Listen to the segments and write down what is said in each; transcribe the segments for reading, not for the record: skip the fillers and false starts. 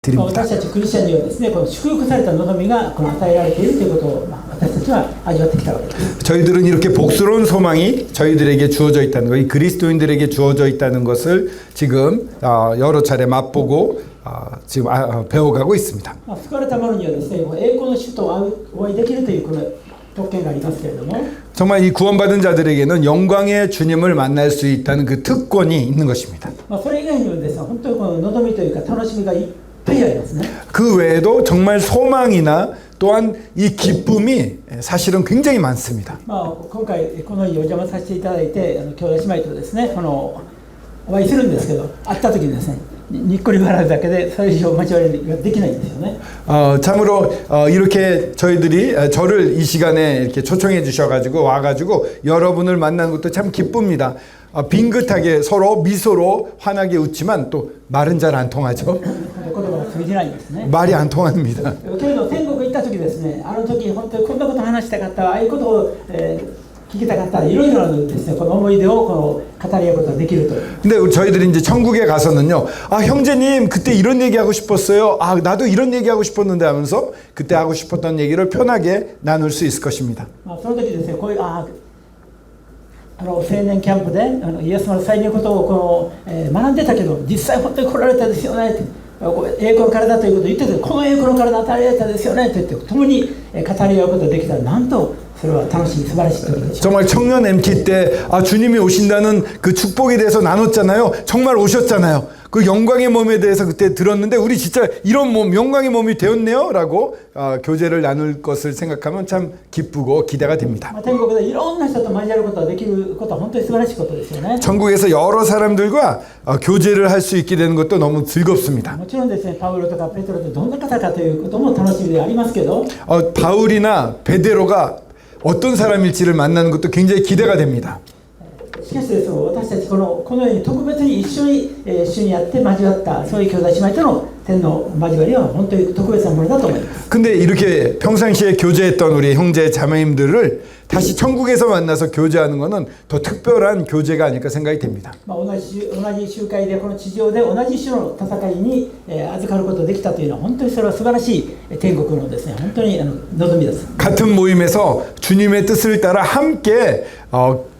드립니다. 私たちクリスチャンにはですね、この祝福された望みがこの与えられているということを私たちは味わってきたわけです。 저희들은 이렇게 복스러운 소망이 저희들에게 주어져 있다는 것, 이 그리스도인들에게 주어져 있다는 것을 지금 여러 차례 맛보고 지금 배워가고 있습니다. 救われた者にはですね、栄光の主とお会いできるというこの特権がありますけれども、 정말 이 구원받은 자들에게는 영광의 주님을 만날 수 있다는 그 특권이 있는 것입니다. それ以外にもですね、本当にこの望みというか楽しみがいっぱいありますね。 그 외에도 정말 소망이나 또한 이 기쁨이 사실은 굉장히 많습니다. 今回この家お邪魔させていただいて、兄弟姉妹とですね、お会いするんですけど、会った時にですね、にっこり笑うだけでそれ以上交わりができないんですよね。 참으로 이렇게 저희들이 저를 이 시간에 이렇게 초청해 주셔가지고 와가지고 여러분을 만나는 것도 참 기쁩니다. 빙긋하게 서로 미소로 환하게 웃지만 또 말은 잘 안 통하죠. 言葉が通じないんですね。 말이 안 통합니다. けれど天国行った時ですね、あの時本当にこんなこと話したかった、ああいうことを、聞きたかった、いろいろなですね、この思い出を語り合うことができると。 근데 저희들이 이제 천국에 가서는요, 형제님 그때 이런 얘기하고 싶었어요. 나도 이런 얘기하고 싶었는데 하면서 그때 하고 싶었던 얘기를 편하게 나눌 수 있을 것입니다. その時ですね、こういう青年キャンプでイエス様の再臨のことを学んでたけど、実際本当に来られたですよねって、栄光の体ということを言ってて、この栄光の体与えられたですよねって言って共に語り合うことができたら、なんとそれは楽しい素晴らしいことでしょう。 정말 청년 MT 때 주님이 오신다는 그 축복에 대해서 나눴잖아요. 정말 오셨잖아요. 그 영광의 몸에 대해서 그때 들었는데 우리 진짜 이런 몸, 영광의 몸이 되었네요 라고 교제를 나눌 것을 생각하면 참 기쁘고 기대가 됩니다. 天国でいろんな人と交わることができることは本当に素晴らしいことですよね。 천국에서 여러 사람들과 교제를 할 수 있게 되는 것도 너무 즐겁습니다. もちろんですね、パウロとかペトロってどんな方かということも楽しみでありますけど、 바울이나 베드로가 어떤 사람일지를 만나는 것도 굉장히 기대가 됩니다. しかしですね、私たちこのように特別に一緒に主にやって交わったそういう兄弟姉妹との天の交わりは本当に特別なものだと思います。 근데 이렇게 평상시에 교제했던 우리 형제 자매님들을 다시 천국에서 만나서 교제하는 것은 더 특별한 교제가 아닐까 생각이 됩니다. 同じ集会でこの地上で同じ種の戦いに預かることができたというのは本当にそれは素晴らしい天国のですね、本当に望みです。 같은 모임에서 주님의 뜻을 따라 함께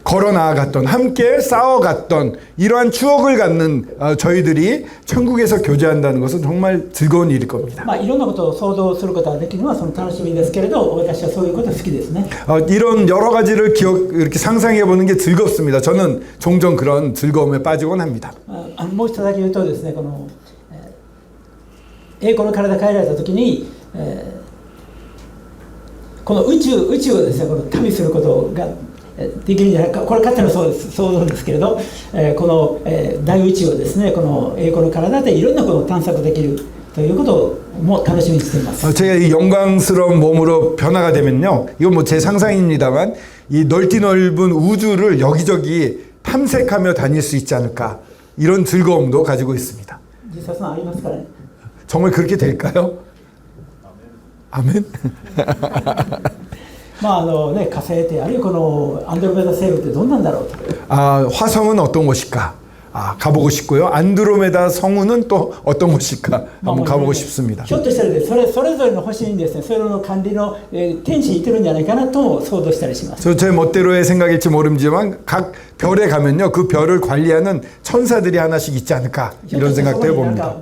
걸어 나아갔던, 함께 싸워갔던 이러한 추억을 갖는 저희들이 천국에서 교제한다는 것은 정말 즐거운 일일 겁니다. いろんなことを想像することができるのはその楽しみですけれど、私はそういうこと好きですね。 이런 여러 가지를 이렇게 상상해 보는 게 즐겁습니다. 저는 종종 그런 즐거움에 빠지곤 합니다. もう一つだけ言うとですね、この栄光の体変えられた時に、この宇宙をですね、この旅することができるんじゃないか、これ勝手な想像ですけれど、この大宇宙をですね、この栄光の体でいろんなことを探索できるということも楽しみにしています。 제가 이 영광스러운 몸으로 변화가 되면요, 이건 뭐 제 상상입니다만 이 넓디 넓은 우주를 여기저기 탐색하며 다닐 수 있지 않을까, 이런 즐거움도 가지고 있습니다. 実際そのありますからね。 정말 그렇게 될까요? 아멘. 火星ってあるいはこのアンドロメダ星雲ってどんなんだろうと。 화성은 어떤 곳일까? 가보고 싶고요. 안드로메다 성운은 또 어떤 곳일까? 한번 가보고 싶습니다. ひょっとしたらそれぞれの星にですね、それの管理の天使にいてるんじゃないかなとも想像したりします。 제 멋대로의 생각일지 모르지만 각 별에 가면요, 그 별을 관리하는 천사들이 하나씩 있지 않을까, 이런 생각도 해봅니다.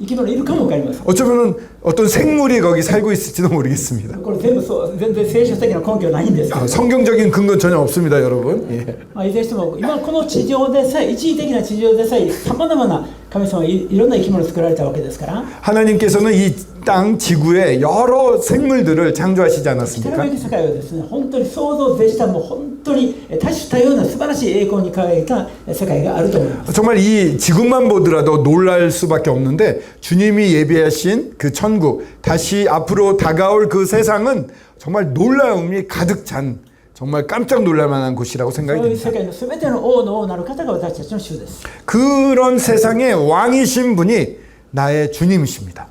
生き物いるかも分かります。 어쩌면 어떤 생물이 거기 살고 있을지도 모르겠습니다. これ全然聖書的な根拠はないんですけど、 성경적인 근거는 전혀 없습니다, 여러분. 예. いずれにしても今この地上でさえ、一時的な地上でさえさまざまな神様いろんな生き物を作られたわけですから、 하나님께서는 이 땅 지구에 여러 생물들을 창조하시지 来たる 않았습니까? べき世界はですね、本当に想像を絶したもう本当に多種多様な素晴らしい栄光に輝いた世界があると思います。 정말 이 지구만 보더라도 놀랄 수밖에 없는데, 주님이 예비하신 그 천국, 다시 앞으로 다가올 그 세상은 정말 놀라움이 가득 찬, 정말 깜짝 놀랄 만한 곳이라고 생각이 そういう 됩니다. 世界の全ての王の王なる方が私たちの主です。 그런 세상의 왕이신 분이 나의 주님이십니다.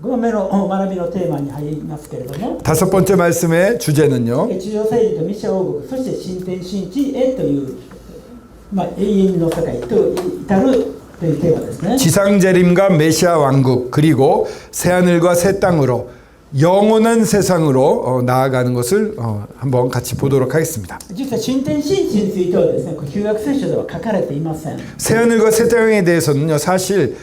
5番目の学びのテーマに入りますけれども、 다섯 번째 말씀의 주제는요, 地上世紀とミシャ王国、そして新天新地へという、永遠の世界と至るというテーマですね。 지상재림과 메시아 왕국 그리고 새하늘과 새 땅으로 영원한 세상으로 나아가는 것을 한번 같이 보도록 하겠습니다. 実は新天新地についてはですね、旧約聖書では書かれていません。 새하늘과 새 땅에 대해서는요, 사실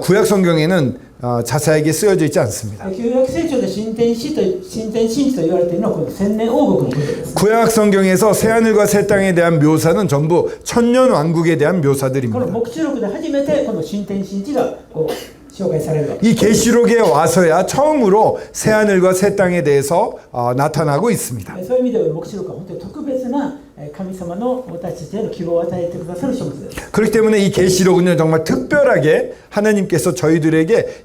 구약 성경에는 자세하게 쓰여져 있지 않습니다. 旧約聖書で新天新地と言われているのはこの千年王国のことです。 구약 성경에서 새하늘과 새 땅에 대한 묘사는 전부 천년 왕국에 대한 この 묘사들입니다. 黙示録で初めてこの新天新地がこう紹介されるわけです。 이 계시록에 와서야 처음으로 새하늘과 새 땅에 대해서 나타나고 있습니다. そういう意味では黙示録は本当に特別な神様の私たちへの希望を与えてくださる書物です。 그렇기 때문에 이 계시록은요, 정말 특별하게 하나님께서 저희들에게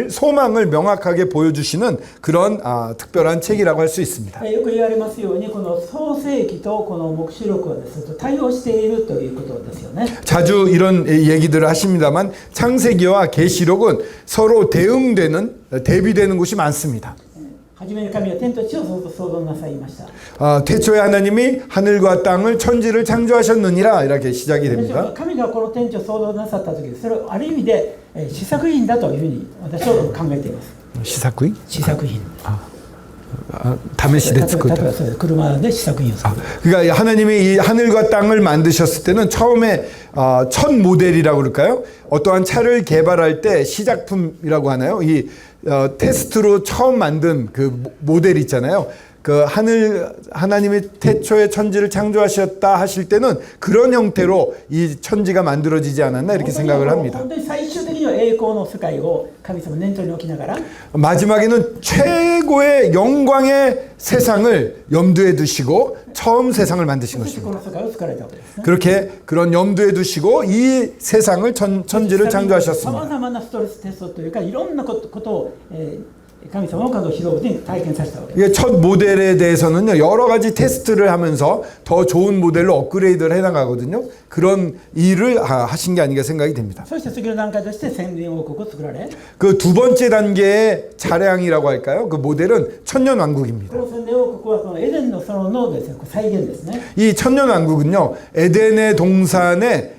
소망을 명확하게 보여주시는 그런 특별한 책이라고 할 수 있습니다. よく言われますようにこの創世記とこの黙示録はですね対応しているということですよね。 자주 이런 얘기들을 하십니다만 창세기와 계시록은 서로 대비되는 곳이 많습니다. 初めに神は天と地を創造なさいました。 태초에 하나님이 하늘과 땅을 천지를 창조하셨느니라 이렇게 시작이 됩니다. 神がこの天地を創造なさった時、それをある意味で試作品だというふうに私は考えています。 시사구이? 試作品。 다메시데 스쿠터. 例えばそうです車で試作品を作る。 그러니까 하나님이 이 하늘과 땅을 만드셨을 때는 처음에 첫 모델이라고 그럴까요? 어떠한 차를 개발할 때 시작품이라고 하나요? 이 테스트로 처음 만든 그 모델 있잖아요. 그 하나님이 태초에 천지를 창조하셨다 하실 때는 그런 형태로 이 천지가 만들어지지 않았나 이렇게 생각을 합니다. 本当に最終的には栄光の世界を神様念頭に置きながら 마지막에는 최고의 영광의 세상을 염두에 두시고 처음 세상을 만드신 そしてこ 것입니다. の世界を作られたわけですね。 그렇게 그런 염두에 두시고 이 세상을 천지를 さ 창조하셨습니다. まざまなストレステストというかいろんなことを、神様を広報に体験させたわけです。 이게 첫 모델에 대해서는요, 여러 가지 테스트를 하면서 더 좋은 모델로 업그레이드를 해나가거든요. 그런 일을 하신 게 아닌가 생각이 됩니다. そして次の段階として千年王国を作られ、 그 두 번째 단계의 차량이라고 할까요? 그 모델은 천년왕국입니다. この千年王国はこのエデンの園のですね、再現ですね。 이 천년왕국은요, 에덴의 동산의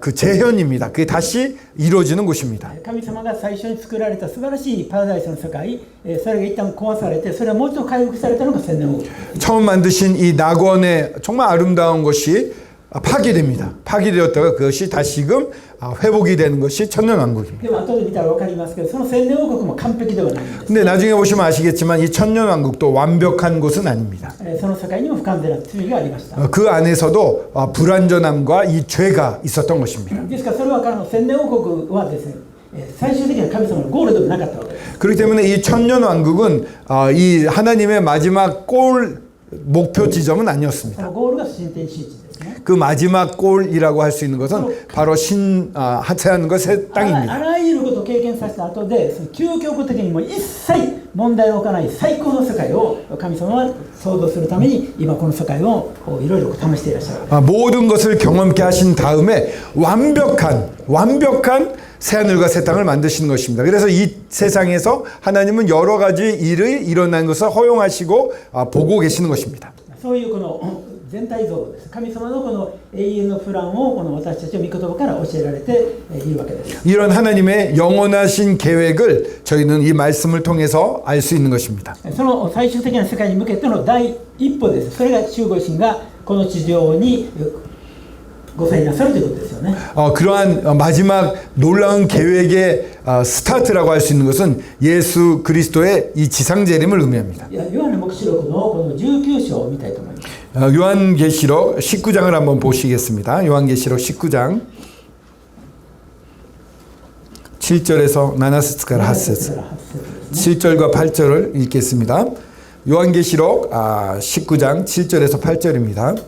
그 재현입니다. 그게 다시 이루어지는 곳입니다. 神様が最初に作られた素晴らしいパラダイスの世界、それが一旦壊されて、それはもう一度回復されたのが千年王国。 처음 만드신 이 낙원의 정말 아름다운 것이 파괴됩니다. 파괴되었다가 그것이 다시금 회복이 되는 것이 천년왕국입니다. でも後で見たら分かりますけど、その千年王国も完璧ではないんです。 근데 나중에 보시면 아시겠지만 이 천년왕국도 완벽한 곳은 아닙니다. その世界にも不完全な罪がありました。 그 안에서도 불완전함과 이 죄가 있었던 것입니다. ですからそれは彼の千年王国はですね、最終的な神様のゴールでもなかったわけです。 그렇기 때문에 이 천년왕국은 이 하나님의 마지막 목표 지점은 そ 아니었습니다. のゴールが新天新地ですね。 그 마지막 골이라고 할 수 있는 것은 바로 하체하는 새 あ 땅입니다. らゆることを経験させた後で、その究極的にも一切問題を置かない最高の世界を神様は創造するために今この世界をいろいろ試していらっしゃる。 모든 것을 경험케 하신 다음에 완벽한 새하늘과 새 땅을 만드시는 것입니다. 그래서 이 세상에서 하나님은 여러 가지 일이 일어난 것을 허용하시고 보고 계시는 것입니다. そういうこの全体像です。神様のこの永遠のプランをこの私たちの御言葉から教えられているわけです。 이런 하나님의 영원하신 계획을 저희는 이 말씀을 통해서 알 수 있는 것입니다. その最終的な世界に向けての第一歩です。それが守護神がこの地上にご再臨なさるということですよね。 그러한 마지막 놀라운 계획의 스타트라고 할 수 있는 것은 예수 그리스도의 이 지상재림을 의미합니다. ヨハネ黙示録のこの19章を見たいと思います。 요한계시록 19장을 한번 보시겠습니다. 요한계시록 19장 7절에서 7節から 8節 7절과 8절을 읽겠습니다. 요한계시록 19장 7절에서 8절입니다.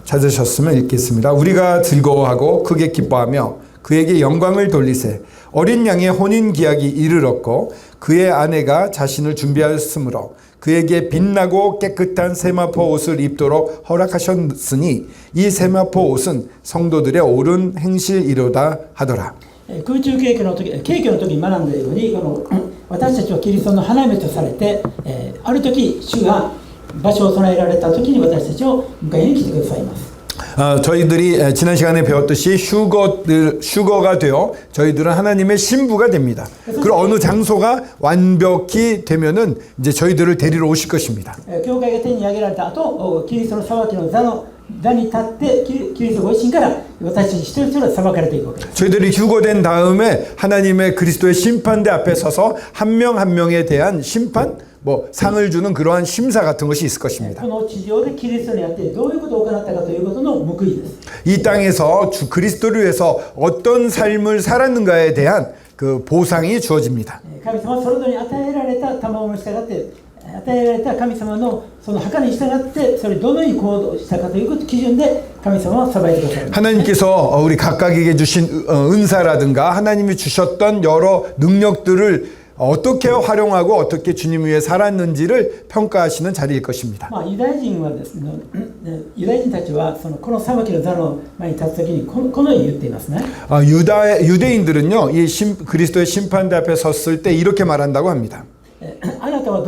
찾으셨으면 읽겠습니다. 우리가 즐거워하고 크게 기뻐하며 그에게 영광을 돌리세. 어린 양의 혼인 기약이 이르렀고 그의 아내가 자신을 준비하였으므로 그에게 빛나고 깨끗한 세마포 옷을 입도록 허락하셨으니 이 세마포 옷은 성도들의 옳은 행실이로다 하더라. 空中景気の時に学んだようにこの私たちはキリストの花嫁とされて、ある時主が場所を備えられた時に私たちを迎えに来てくださいます。 저희들이 지난 시간에 배웠듯이 휴거가 되어 저희들은 하나님의 신부가 됩니다. 그리고 어느 장소가 완벽히 되면은 이제 저희들을 데리러 오실 것입니다. 教会が手に上げられた後、キリストの裁きの座に立ってキリストご自身から私たち一人一人が裁かれていくわけです。 저희들이 휴거된 다음에 하나님의 그리스도의 심판대 앞에 서서 한 명 한 명에 대한 심판, 뭐 상을 주는 그러한 심사 같은 것이 있을 것입니다. この地上でキリストにあってどういうことを行ったかということの報いです。 이 땅에서 주 그리스도를 위해서 어떤 삶을 살았는가에 대한 그 보상이 주어집니다. 神様はそれぞれに与えられた賜物に従って与えられた神様のその計に従ってそれどのように行動したかという基準で神様は裁いてください。 하나님께서 우리 각각에게 주신 은사라든가 하나님이 주셨던 여러 능력들을 어떻게 활용하고 어떻게 주님 위해 살았는지를 평가하시는 자리일 것입니다. ユダヤ人はですね、ユダヤ人たちはこの裁きの座の前に立つときにこのように言っていますね。 유대인들은요, 그리스도의 심판대 앞에 섰을 때 이렇게 말한다고 합니다. あなたは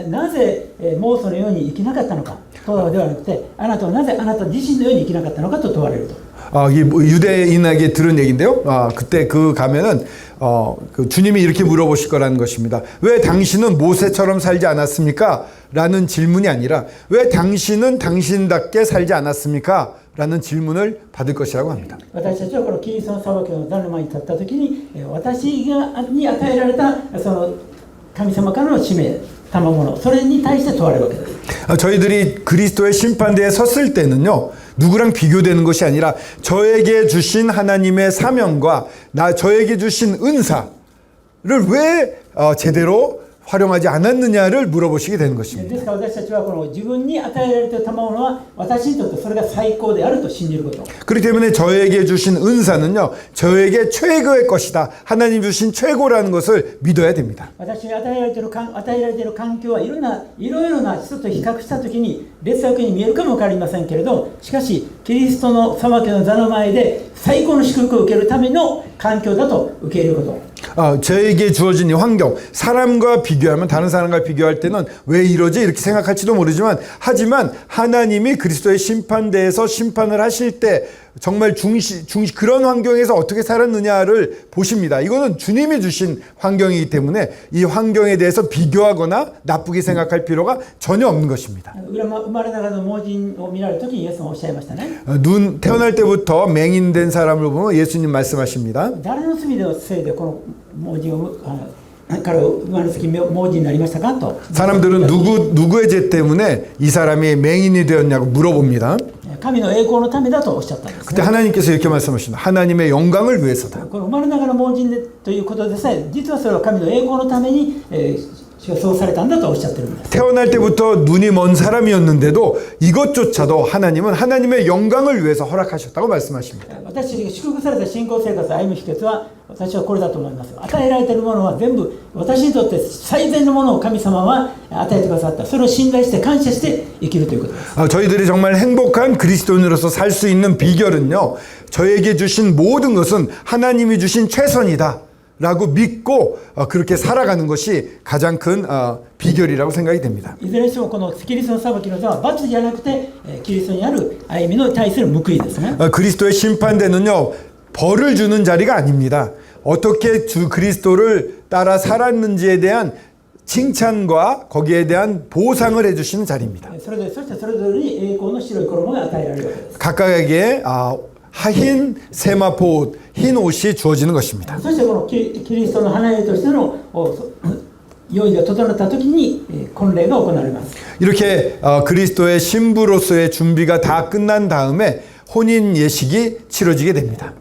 なぜモーセのように生きなかったのかとではなくて、あなたはなぜあなた自身のように生きなかったのかと問われると。 이 유대인에게 들은 얘기인데요. 그때 가면은 그 주님이 이렇게 물어보실 거라는 것입니다. 왜 당신은 모세처럼 살지 않았습니까? 라는 질문이 아니라 왜 당신은 당신답게 살지 않았습니까? 라는 질문을 받을 것이라고 합니다. 私たちはこのキリストの裁きの座の前に立ったときに、私に与えられたその神様からの使命、賜物、それに対して問われるわけです。 저희들이 그리스도의 심판대에 섰을 때는요, 누구랑 비교되는 것이 아니라 저에게 주신 하나님의 사명과 저에게 주신 은사를 왜 제대로 활용하지 않았느냐를 물어보시게 되는 것입니다. ですから私たちはこの自分に与えられた賜物は私にとってそれが最高であると信じること。 그렇기 때문에 저에게 주신 은사는요, 저에게 최고의 것이다. 하나님 주신 최고라는 것을 믿어야 됩니다. 私に与えられている環境はいろいろな人と比較したときに劣悪に見えるかも分かりませんけれど、しかしキリストの裁きの座の前で最高の祝福を受けるための環境だと受け入れること。 저에게 주어진 이 환경, 사람과 비교하면 다른 사람과 비교할 때는 왜 이러지 이렇게 생각할지도 모르지만, 하지만 하나님이 그리스도의 심판대에서 심판을 하실 때 정말 그런 환경에서 어떻게 살았느냐를 보십니다. 이거는 주님이 주신 환경이기 때문에 이 환경에 대해서 비교하거나 나쁘게 생각할 필요가 전혀 없는 것입니다. 生まれながらの盲人を見られるときにイエスもおっしゃいましたね。 태어날 때부터 맹인된 사람을 보면 예수님 말씀하십니다. 誰の罪のせいでこの盲人を彼を生まれつき盲人になりましたかと。 사람들은 누구의 죄 때문에 이 사람이 맹인이 되었냐고 물어봅니다. 神の栄光のためだとおっしゃったんです、ね。 그때 하나님께서 이렇게 말씀하십니다. 하나님의 영광을 위해서다. この生まれながら盲人でということでさえ、実はそれは神の栄光のために、そうされたんだとおっしゃってるんです。 태어날 때부터 눈이 먼 사람이었는데도 이것조차도 하나님은 하나님의 영광을 위해서 허락하셨다고 말씀하십니다. 私が祝福された信仰生活を歩む秘訣は私はこれだと思います。与えられているものは全部私にとって最善のものを神様は与えてくださった。それを信頼して感謝して生きるということです。 저희들이 정말 행복한 그리스도인으로서 살 수 있는 비결은요, 저에게 주신 모든 것은 하나님이 주신 최선이다 라고 믿고 그렇게 살아가는 것이 가장 큰 비결이라고 생각이 됩니다. いずれにしてもこのキリストの裁きの座は罰じゃなくてキリストにある歩みに対する報いですね。 그리스도의 심판대는요, 벌을 주는 자리가 아닙니다. 어떻게 주 그리스도를 따라 살았는지에 대한 칭찬과 거기에 대한 보상을 해주시는 자리입니다. そしてそれぞれに栄光の白い衣が与えられるわけです。 각각에게 흰 세마포 옷, 흰 옷이 주어지는 것입니다. そしてこのキリストの花嫁としての用意が整った時に婚礼が行われます。 이렇게 그리스도의 신부로서의 준비가 다 끝난 다음에 혼인 예식이 치러지게 됩니다.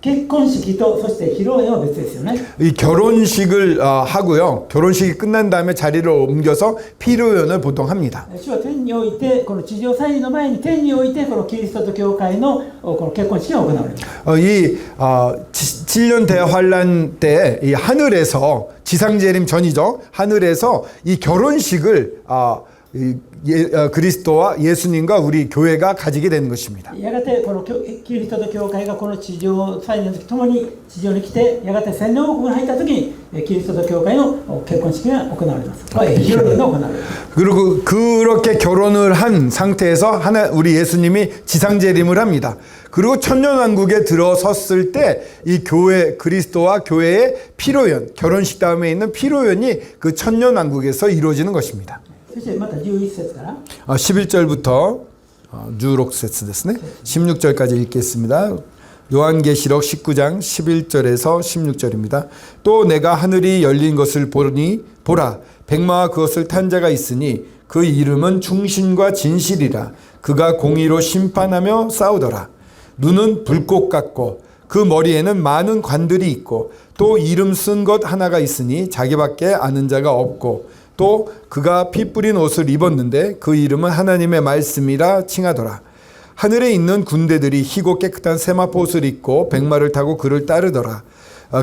結婚式とそして披露宴は別ですよね。 이 결혼식을 하고요. 결혼식이 끝난 다음에 자리를 옮겨서 피로연을 보통 합니다. 主は天においてこの地上祭の前に天においてこのキリストと教会のこの結婚式が行われます。 이 7년 대환란 때 이 하늘에서 지상재림 전이죠. 하늘에서 이 결혼식을 그리스도와 예수님과 우리 교회가 가지게 되는 것입니다. やがてこのキリストと教会がこの地上再臨の時共に地上に来てやがて洗礼王国が入った時にキリストと教会の結婚式が行われます。披露宴が行われます。 그리고 그렇게 결혼을 한 상태에서 우리 예수님이 지상재림을 합니다. 그리고 천년왕국에 들어섰을 때 이 교회 그리스도와 교회의 피로연 결혼식 다음에 있는 피로연이 그 천년왕국에서 이루어지는 것입니다. そしてまた11節から 11절부터 16節ですね. 16절까지 읽겠습니다. 요한계시록 19장 11절에서 16절입니다. 또 내가 하늘이 열린 것을 보니 보라 백마와 그것을 탄 자가 있으니 그 이름은 충신과 진실이라. 그가 공의로 심판하며 싸우더라. 눈은 불꽃 같고 그 머리에는 많은 관들이 있고 또 이름 쓴 것 하나가 있으니 자기밖에 아는 자가 없고 또 그가 피 뿌린 옷을 입었는데 그 이름은 하나님의 말씀이라 칭하더라. 하늘에 있는 군대들이 희고 깨끗한 세마포 옷을 입고 백마를 타고 그를 따르더라.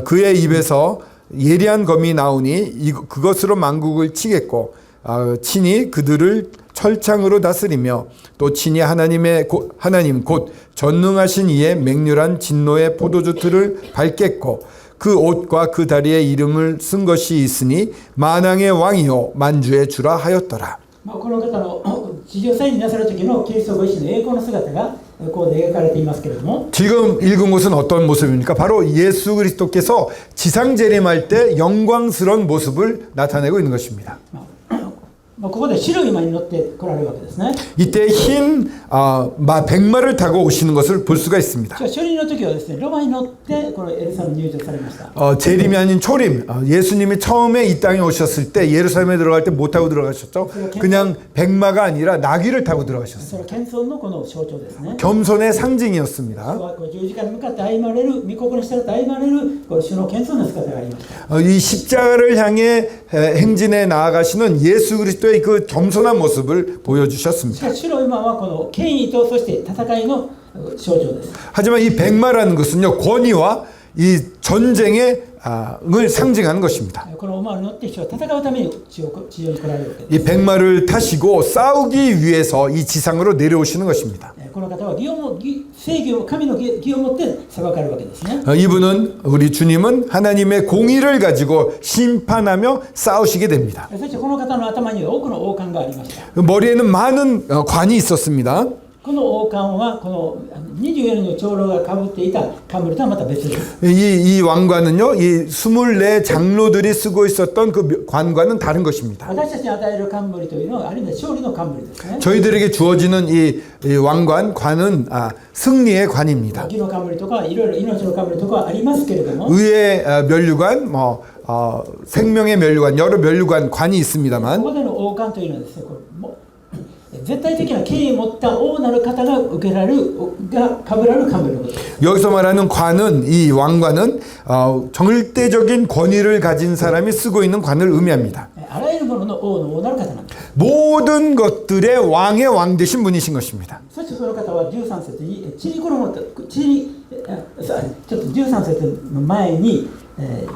그의 입에서 예리한 검이 나오니 그것으로 만국을 치겠고 친히 그들을 철창으로 다스리며 또 친히 하나님 곧 전능하신 이의 맹렬한 진노의 포도주 틀을 밟겠고 그 옷과 그 다리에 이름을 쓴 것이 있으니 만왕의 왕이요 만주의 주라 하였더라. この方の地上再臨なさる時のキリストご自身の栄光の姿がこう描かれていますけれども 지금 읽은 것은 어떤 모습입니까? 바로 예수 그리스도께서 지상 재림할 때 영광스러운 모습을 나타내고 있는 것입니다. ここで白い馬に乗って来られるわけですね。 이때 흰 백마를 타고 오시는 것을 볼 수가 있습니다. 初臨の時はですね、ロバに乗ってこのエルサレムに入場されました。 재림이 아닌 초림. 예수님이 처음에 이 땅에 오셨을 때 예루살렘에 들어갈 때 못 타고 들어가셨죠. 그냥 백마가 아니라 나귀를 타고 들어가셨어요. それは謙遜のこの象徴ですね。 겸손의 상징이었습니다. 十字架に向かって歩まれる、御心に従って歩まれるこの主の謙遜な姿がありました。 이 십자가를 향해 행진해 나아가시는 예수 그리스도의 그 겸손한 모습을 し 보여주셨습니다. かし白い馬はこの権威とそして戦いの象徴です。 하지만 이 백마라는 것은요 권위와 이 전쟁의 을 상징하는 것입니다. この馬に乗って人は戦うために地上に来られるわけです。 이 백마를 타시고 싸우기 위해서 이 지상으로 내려오시는 것입니다. この方は正義を神の義を持って裁かれるわけですね。 이분은 우리 주님은 하나님의 공의를 가지고 심판하며 싸우시게 됩니다. そしてこの方の頭には多くの王冠がありました。 머리에는 많은 관이 있었습니다. この王冠はこの24人の長老がかぶっていた冠とはまた別です。 이 왕관은요, 이 24 장로들이 쓰고 있었던 그 관과는 다른 것입니다. 私たちに与える冠というのはある意味で勝利の冠ですね。 저희들에게 주어지는 이 관은 승리의 관입니다. 義の冠とかいろいろ命の冠とかありますけれども、 의의 면류관, 생명의 면류관, 여러 면류관 관이 こ 있습니다만 こでの王冠というのはですね、これも絶対的な権威を持った王なる方が受けられるがかぶられる冠のことです。 여기서 말하는 관은 이 왕관은 절대적인 권위를 가진 사람이 쓰고 있는 관을 의미합니다. あらゆるものの王の王なる方なんです。 모든 것들의 왕의 왕 되신 분이신 것입니다. そしてその方は13節にちょっと13節の前に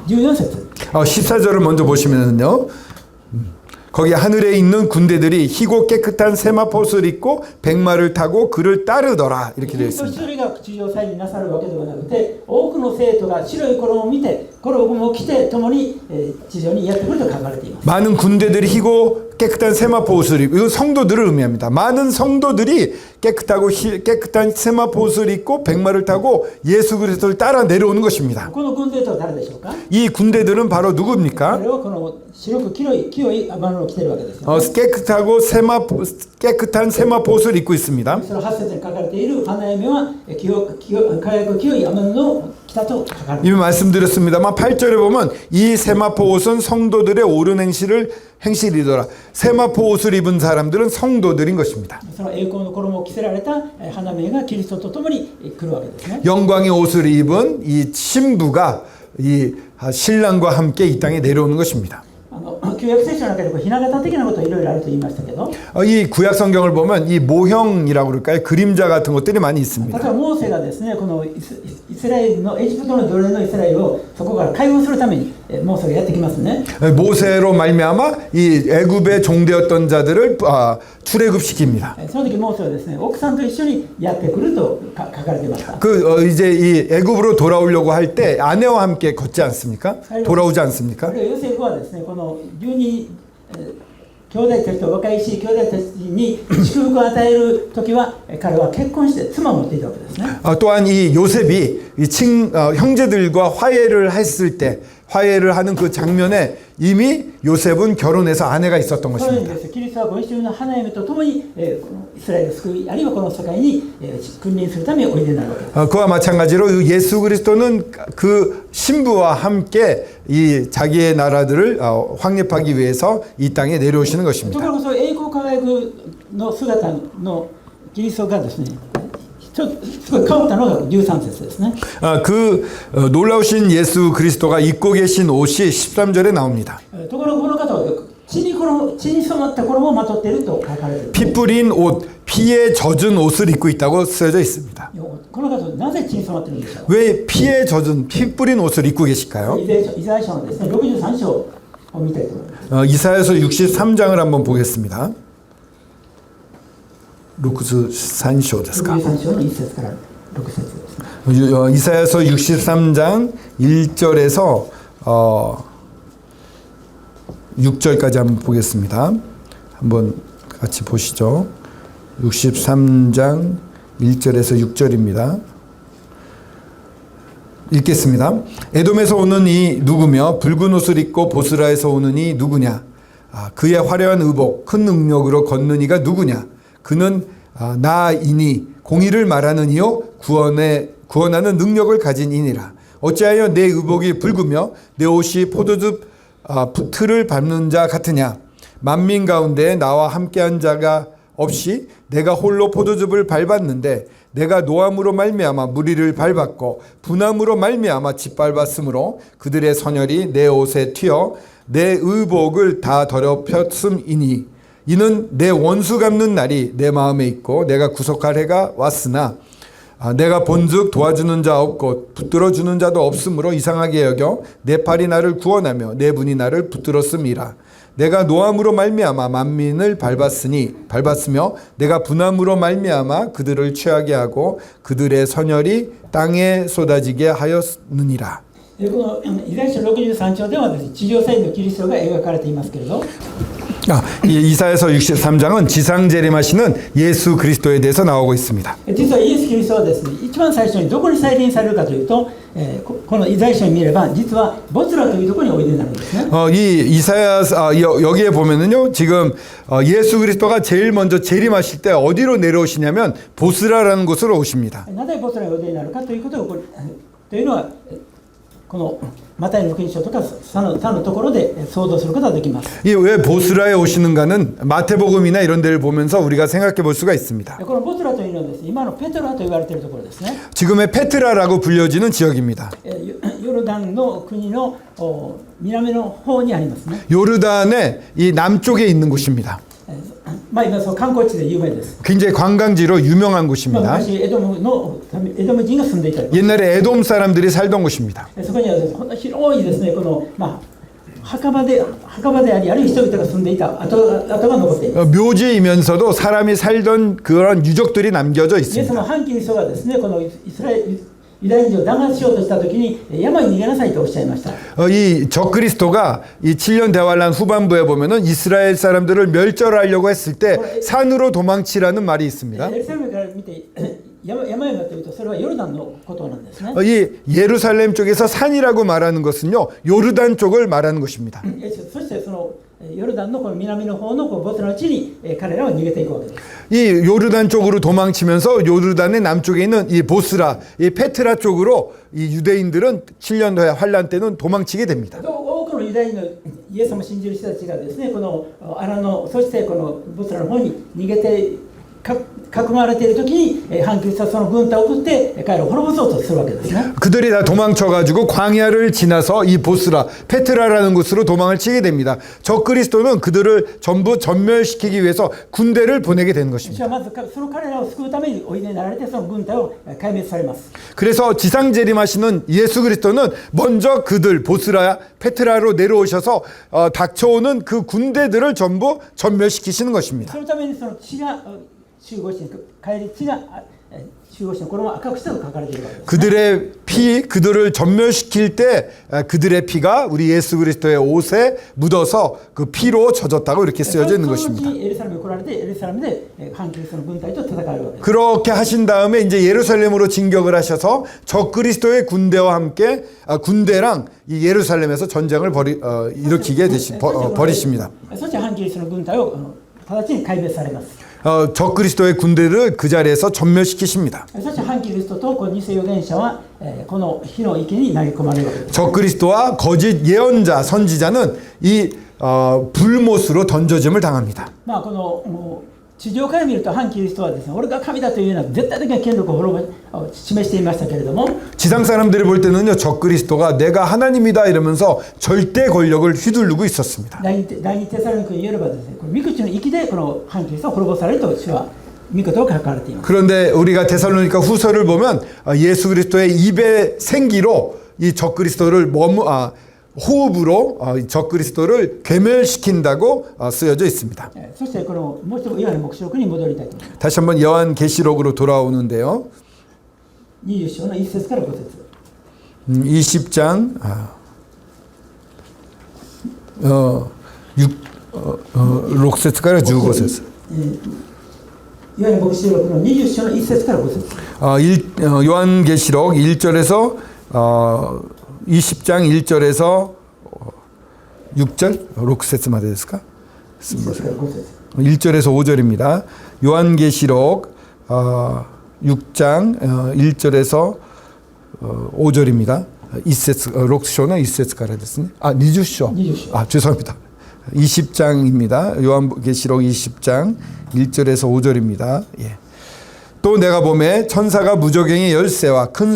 14節 14절을 먼저 보시면요. 거기 하늘에 있는 군대들이 희고 깨끗한 세마포옷을 입고 백마를 타고 그를 따르더라 이렇게 되어 そして 있습니다. それが地上祭になさるわけではなくて、多くの生徒が白い衣を見て、衣を着て共に地上にやってくると書かれています。 많은 군대들이 희고 깨끗한 세마포옷을 입고 이건 성도들을 의미합니다. 많은 성도들이 깨끗한 세마포옷을 입고 백마를 타고 예수 그리스도를 따라 내려오는 것입니다. この軍勢とは誰でしょうか？ 이 군대들은 바로 누굽니까? それはこの白く清い天野を着ているわけですよ、ね。 깨끗한 세마포옷을 입고 있습니다. その8節に書かれている花嫁は輝く清い天野を着たと書かれています。 이미 말씀드렸습니다만 8절에 보면 이 세마포옷은 성도들의 옳은 행실이더라. 세마포옷을 입은 사람들은 성도들인 것입니다. その栄光の衣を着せられた花嫁がキリストと共に来るわけですね。 영광의 옷을 입은 이 신부가 이 신랑과 함께 이 땅에 내려오는 것입니다. 旧約聖書の中でこうひな形的なこといろいろあると言いましたけど、 이 구약 성경을 보면 이 모형이라고 그럴까요? 그림자 같은 것들이 많이 例 있습니다. えばモーセがですねこのイスラエルのエジプトの奴隷のイスラエルをそこから解放するためにモーセがやってきますね。 모세로 말미암아 이 애굽의 종되었던 자들을 출애굽시킵니다. その時モーセはですね奥さんと一緒にやってくると書かれていました。 이제 이 애굽으로 돌아오려고 할 때 아내와 함께 걷지 않습니까? 돌아오지 않습니까? これヨセフはですねこの12兄弟たちと若いし兄弟たちに祝福を与える時は彼は結婚して妻を持っていたわけですね。 또한 이 요셉이 형제들과 화해를 했을 때 화해를 하는 그 장면에 이미 요셉은 결혼해서 아내가 있었던 そういう意味 것입니다. です。キリストはご一緒の花嫁と共にこのイスラエルを救いあるいはこの世界に君臨するためにおいでになるわけです。 그와 마찬가지로 예수 그리스도는 그 신부와 함께 이 자기의 나라들을 확립하기 위해서 이 땅에 내려오시는 とこ 것입니다. ろがその栄光輝くの姿のキリストがですねちょっとすごい変わったのが13節ですね。 그 놀라우신 예수 그리스도가 입고 계신 옷이 13절에 나옵니다. ところがこの方は血に染まった衣をまとっていると書かれている。 피 뿌린 옷, 피에 젖은 옷을 입고 있다고 쓰여져 있습니다. この方はなぜ血に染まっているんでしょう。 왜 피에 젖은 피 뿌린 옷을 입고 계실까요? イザヤ書のですね63章を見たいと思います。 이사야서 63장을 한번 보겠습니다. 63章ですか? 63章の1節から6節ですね。 이사야서 63장 1절에서 6절까지 한번 보겠습니다. 한번 같이 보시죠. 63장 1절에서 6절입니다. 읽겠습니다. 에돔에서 오는 이 누구며 붉은 옷을 입고 보스라에서 오는 이 누구냐? 그의 화려한 의복 큰 능력으로 걷는 이가 누구냐? 그는 나이니 공의를 말하는 이요 구원하는 능력을 가진 이니라. 어찌하여 내 의복이 붉으며 내 옷이 포도즙 틀을 밟는 자 같으냐? 만민 가운데 나와 함께한 자가 없이 내가 홀로 포도즙을 밟았는데 내가 노함으로 말미암아 무리를 밟았고 분함으로 말미암아 짓밟았으므로 그들의 선혈이 내 옷에 튀어 내 의복을 다 더럽혔음이니 이는 내 원수 갚는 날이 내 마음에 있고 내가 구속할 해가 왔으나 내가 본즉 도와주는 자 없고 붙들어주는 자도 없으므로 이상하게 여겨 내 팔이 나를 구원하며 내 분이 나를 붙들었음이라. 내가 노함으로 말미암아 만민을 밟았으며 내가 분함으로 말미암아 그들을 취하게 하고 그들의 선혈이 땅에 쏟아지게 하였느니라. このイザヤ書63章ではですね地上祭のキリストが描かれていますけれど 이사야서 63장은 지상 재림하시는 예수 그리스도에 대해서 나오고 있습니다. 実はイエス・キリストはですね一番最初にどこに再臨されるかというと、このイザヤ書に見れば実はボツラというところにおいでになるんですね。 이 이사야 여기에 보면은요 지금 예수 그리스도가 제일 먼저 재림하실 때 어디로 내려오시냐면 보스라라는 곳으로 오십니다. なぜボツラにおいでになるかということをというのはこのマタイの福音書とか他のところで想像することができます。 왜 보스라에 오시는가는 마태복음이나 이런 데를 보면서 우리가 생각해 볼 수가 있습니다. このボツラというのはですね今のペトラと言われているところですね。 지금의 페트라라고 불려지는 지역입니다. ヨルダンの国の南の方にありますね。 요르단의 이 남쪽에 있는 곳입니다. まあ今その観光地で有名です。 굉장히 관광지로 유명한 곳입니다. 昔エドム人が住んでいたり 옛날에 에돔 사람들이 살던 곳입니다. そこにはですねこの広いですねこの墓場でありあるいは人々が住んでいた跡が残っています。 묘지이면서도 사람이 살던 그런 유적들이 남겨져 イエス 있습니다. の反キリストがですねこのユダヤ人を弾圧しようとしたときに山に逃げなさいとおっしゃいました。 이 적그리스도가 이 7년 대환란 후반부에 보면은 이스라엘 사람들을 멸절하려고 했을 때 산으로 도망치라는 말이 있습니다. エルサレムから見て山々というとそれはヨルダンのことなんですね。 이 예루살렘 쪽에서 산이라고 말하는 것은요 요르단 쪽을 말하는 것입니다. そしてそのヨルダンのこの南の方のボツラの地に彼らは逃げていくわけです。 이 요르단 쪽으로 도망치면서 요르단의 남쪽에 있는 이 보스라, 이 페트라 쪽으로 이 유대인들은 7년 환란 때는 도망치게 됩니다. 多くのユダヤ人のイエス様を信じる人たちがですねこのアラノそしてこのボツラの方に逃げて囲まれている時に反キリストはその軍隊を送って彼らを滅ぼそうとするわけですね。 그들이 다 도망쳐가지고 광야를 지나서 이 보스라, 페트라라는 곳으로 도망을 치게 됩니다. 적그리스도는 그들을 전부 전멸시키기 위해서 군대를 보내게 되는 主 것입니다. はまずその彼らを救うためにおいでになられてその軍隊を壊滅されます。 그래서 지상재림하시는 예수 그리스도는 먼저 그들 보스라, 페트라로 내려오셔서 닥쳐오는 그 군대들을 전부 전멸시키시는 것입니다. そのためにその血が集合して帰り血が集合してこれも赤くしたと書かれているわけです。 그들의 피, 그들을 전멸시킬 때 그들의 피가 우리 예수 그리스도의 옷에 묻어서 그 피로 젖었다고 이렇게 쓰여져 있는 その 것입니다. 後にエルサレムに来られてエルサレムで反キリストの軍隊と戦うわけです。 그렇게 하신 다음에 이제 예루살렘으로 진격을 하셔서 적그리스도의 군대와 함께 군대랑 이 예루살렘에서 전쟁을 일으키게 버리십니다. そして反キリストの軍隊を直ちに壊滅されます。 적그리스도의 군대를 그 자리에서 전멸시키십니다. そして反キリストとこの偽預言者はこの火の池に投げ込まれるわけです。 적그리스도와 거짓 예언자, 선지자는 이 불못으로 던져짐을 당합니다. まあこの地上から見ると反キリストはですね、俺が神だというような絶対的な権力を示していましたけれども、 지상 사람들이 볼 때는요, 적그리스도가 내가 하나님이다 이러면서 절대 권력을 휘두르고 있었습니다. 第二テサロニケによればですね、この御口の息でこの反キリストは滅ぼされると主は御事を書かれています。 그런데 우리가 데살로니가 후서를 보면 예수 그리스도의 입의 생기로 이 적그리스도를 호흡으로 적그리스도를 괴멸시킨다고 쓰여져 있습니다. そしてこのもう一度ヨハネ黙示録に戻りたいと思います。 다시 한번 요한계시록으로 돌아오는데요. 20章の1節から5節。 20장 6節から15節. ヨハネ黙示録の20章の1節から5節。 요한계시록 1절에서 20장 1절에서 6절 6節までですか? 1절에서 5절입니다. 요한계시록 6장 1절에서 5절입니다. 6章の 1節からですね. 20章. 죄송합니다. 20장입니다. 요한계시록 20장 1절에서 5절입니다. 예. 또 내가 보매 천사가 무저갱의 열쇠와 큰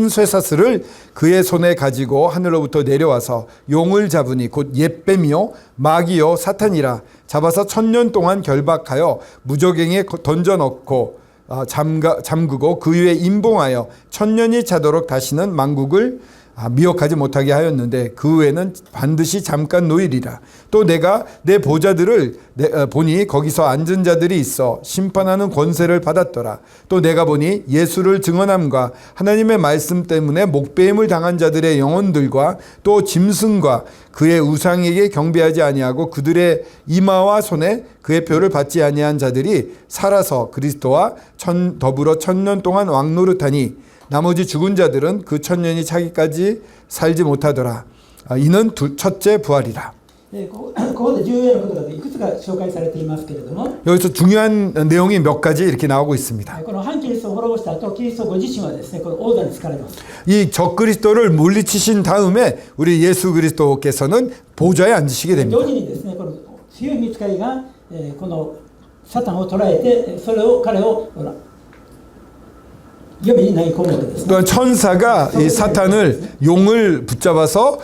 쇠사슬을 그의 손에 가지고 하늘로부터 내려와서 용을 잡으니 곧 옛뱀이요 마귀요 사탄이라 잡아서 1000년 동안 결박하여 무저갱에 던져넣고 잠그고 그 위에 임봉하여 1000년이 차도록 다시는 만국을 미혹하지 못하게 하였는데 그 후에는 반드시 잠깐 노일이라. 또 내가 내 보좌들을 보니 거기서 앉은 자들이 있어 심판하는 권세를 받았더라. 또 내가 보니 예수를 증언함과 하나님의 말씀 때문에 목배임을 당한 자들의 영혼들과 또 짐승과 그의 우상에게 경배하지 아니하고 그들의 이마와 손에 그의 표를 받지 아니한 자들이 살아서 그리스도와 더불어 1000년 동안 왕노릇하니 나머지 죽은 자들은 그 1000년이 차기까지 살지 못하더라. 이는 첫째 부활이라. ここで重要なことがいくつか紹介されていますけれども、 여기서 중요한 내용이 몇 가지 이렇게 나오고 있습니다. この反キリストを滅ぼした後、キリストご自身はですね、この王座に就かれます。 이 적그리스도를 물리치신 다음에 우리 예수 그리스도께서는 보좌에 앉으시게 同 됩니다. 時にですね、この強い御使いがこのサタンを捕らえて、それを彼を読みに投げ込むわけです。 또한 천사가 이 사탄을 용을 붙잡아서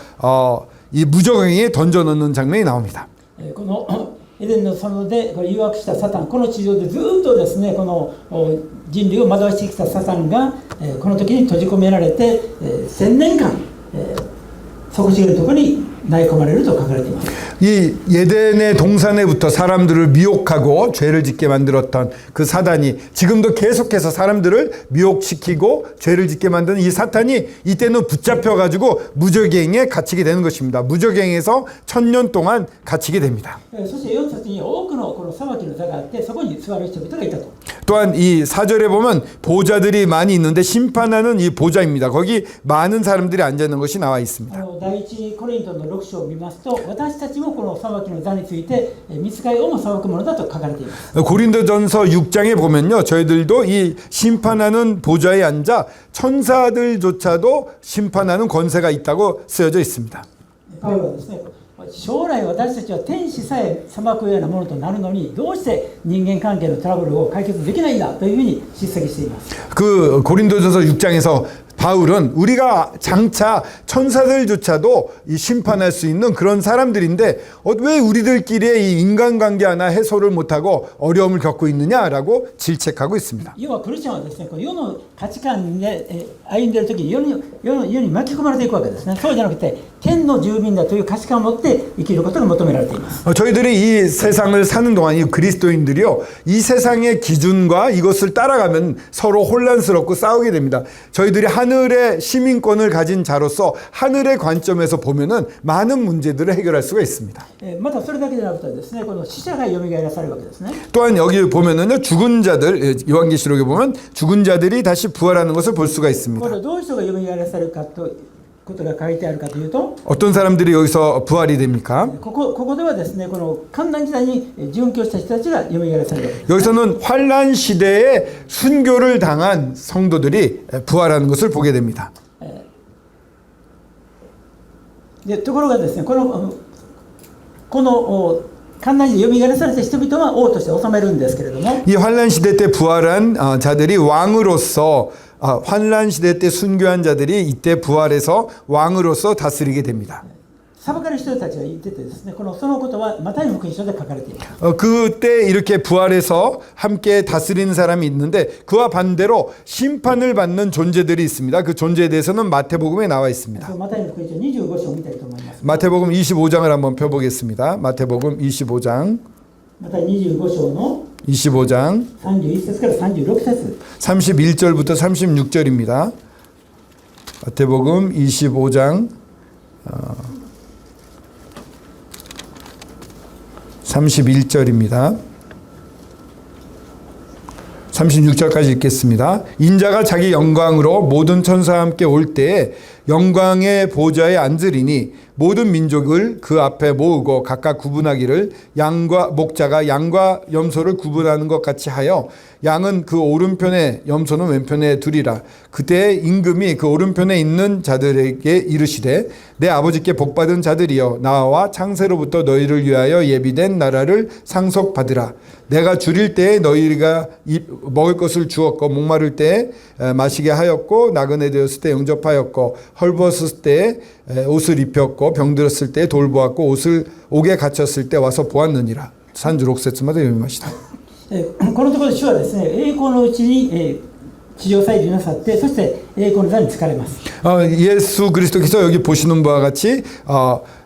이 무저갱에 던져넣는 장면이 나옵니다. このエデンの園でこれ誘惑したサタン、この地上でずっとですね、この人類を惑わしてきたサタンがこの時に閉じ込められて1000年間底知れるところに投げ込まれると書かれています。 이 예덴의 동산에부터 사람들을 미혹하고 죄를 짓게 만들었던 그 사단이 지금도 계속해서 사람들을 미혹시키고 죄를 짓게 만드는 이 사탄이 이때는 붙잡혀가지고 무저갱에 갇히게 되는 것입니다. 무저갱에서 1000년 동안 갇히게 됩니다. そして4節に多くのこの裁きの座があって、そこに座る人々がいたと。 또한 이 4절에 보면 보좌들이 많이 있는데 심판하는 이 보좌입니다. 거기 많은 사람들이 앉아 있는 것이 나와 있습니다. 第一コリントの6章を見ますと、私たちもこの裁きの座について御使いをも裁くものだと書かれています。 고린도전서 6장에 보면요, 저희들도 이 심판하는 보좌에 앉아 천사들조차도 심판하는 권세가 있다고 쓰여져 있습니다. パウロはですね、将来私たちは天使さえ裁くようなものとなるのにどうして人間関係のトラブルを解決できないんだというふうに叱責しています。 그 고린도전서 6장에서 바울은 우리가 장차 천사들조차도 이 심판할 수 있는 그런 사람들인데 왜 우리들끼리의 이 인간관계 하나 해소를 못하고 어려움을 겪고 있느냐라고 질책하고 있습니다. 要はクリスチャンはですね、この世の価値観で歩んでいるときに世に巻き込まれていくわけですね。そうじゃなくて天の住民だという価値観を持って生きることが求められています。 저희들이 이 세상을 사는 동안 이 그리스도인들이요, 이 세상의 기준과 이것을 따라가면 서로 혼란스럽고 싸우게 됩니다. 저희들이 하늘의 시민권을 가진 자로서 하늘의 관점에서 보면은 많은 문제들을 해결할 수가 있습니다. またそれだけでなくてですね、この死者が蘇らされるわけですね。 또한 여기 보면은요, 죽은 자들, 요한계시록에 보면 죽은 자들이 다시 부활하는 것을 볼 수가 こ 있습니다. れどういう人が蘇らされるかということが書いてあるかというと、 어떤 사람들이 여기서 부활이 됩니까? ここではですね、この患難時代に殉教した人たちが蘇らされるわけです。 여기서는 환란 시대에 순교를 당한 성도들이 부활하는 것을 보게 됩니다. でところがですね、この患難時代蘇らされた人々は王として治めるんですけれども、 이 환란 시대 때 부활한 자들이 왕으로서 환란 시대 때 순교한 자들이 이때 부활해서 왕으로서 다스리게 됩니다. 裁かれる人たちがいててですね、そのことはマタイの福音書で書かれています。 그때 이렇게 부활해서 함께 다스리는 사람이 있는데 그와 반대로 심판을 받는 존재들이 있습니다. 그 존재에 대해서는 마태복음에 나와 있습니다. マタイの福音書25章を見たいと思います。 마태복음 25장을 한번 펴보겠습니다. 마태복음 25장 また25章の 25장 31節から36節 31절부터 36절입니다. 마태복음 25장 31절입니다. 36절까지 읽겠습니다. 인자가 자기 영광으로 모든 천사와 함께 올 때에 영광의 보좌에 앉으리니 모든 민족을 그 앞에 모으고 각각 구분하기를 목자가 양과 염소를 구분하는 것 같이 하여 양은 그 오른편에 염소는 왼편에 두리라. 그때 임금이 그 오른편에 있는 자들에게 이르시되 내 아버지께 복받은 자들이여 나와 창세로부터 너희를 위하여 예비된 나라를 상속받으라. 내가 줄일 때에 너희가 먹을 것을 주었고 목마를 때에 마시게 하였고 나그네 되었을 때 영접하였고 헐벗었을 때에 옷을 입혔고 병들었을 때 돌보았고 옥에 갇혔을 때 와서 보았느니라. 36節まで読みました。このところで主はですね、栄光のうちに地上祭司なさって、そして栄光の座に就かれます。 예수 그리스도께서 여기 보시는 바와 같이